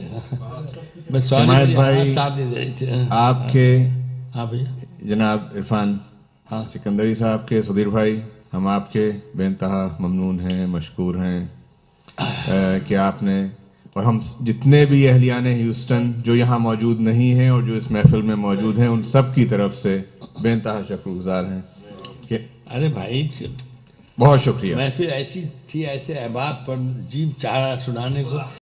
بس حمایت بھائی ساتھ دے رہے تھے، آپ کے ہاں بھیا جناب عرفان ہاں سکندری صاحب کے صدیر بھائی، ہم آپ کے بے انتہا ممنون ہیں، مشکور ہیں کہ آپ نے، اور ہم جتنے بھی اہلیان ہیوسٹن جو یہاں موجود نہیں ہیں اور جو اس محفل میں موجود ہیں ان سب کی طرف سے بے انتہا شکر گزار ہیں کہ ارے بھائی بہت شکریہ. محفل ایسی تھی، ایسے احباب پر جیب چاہا سنانے کو.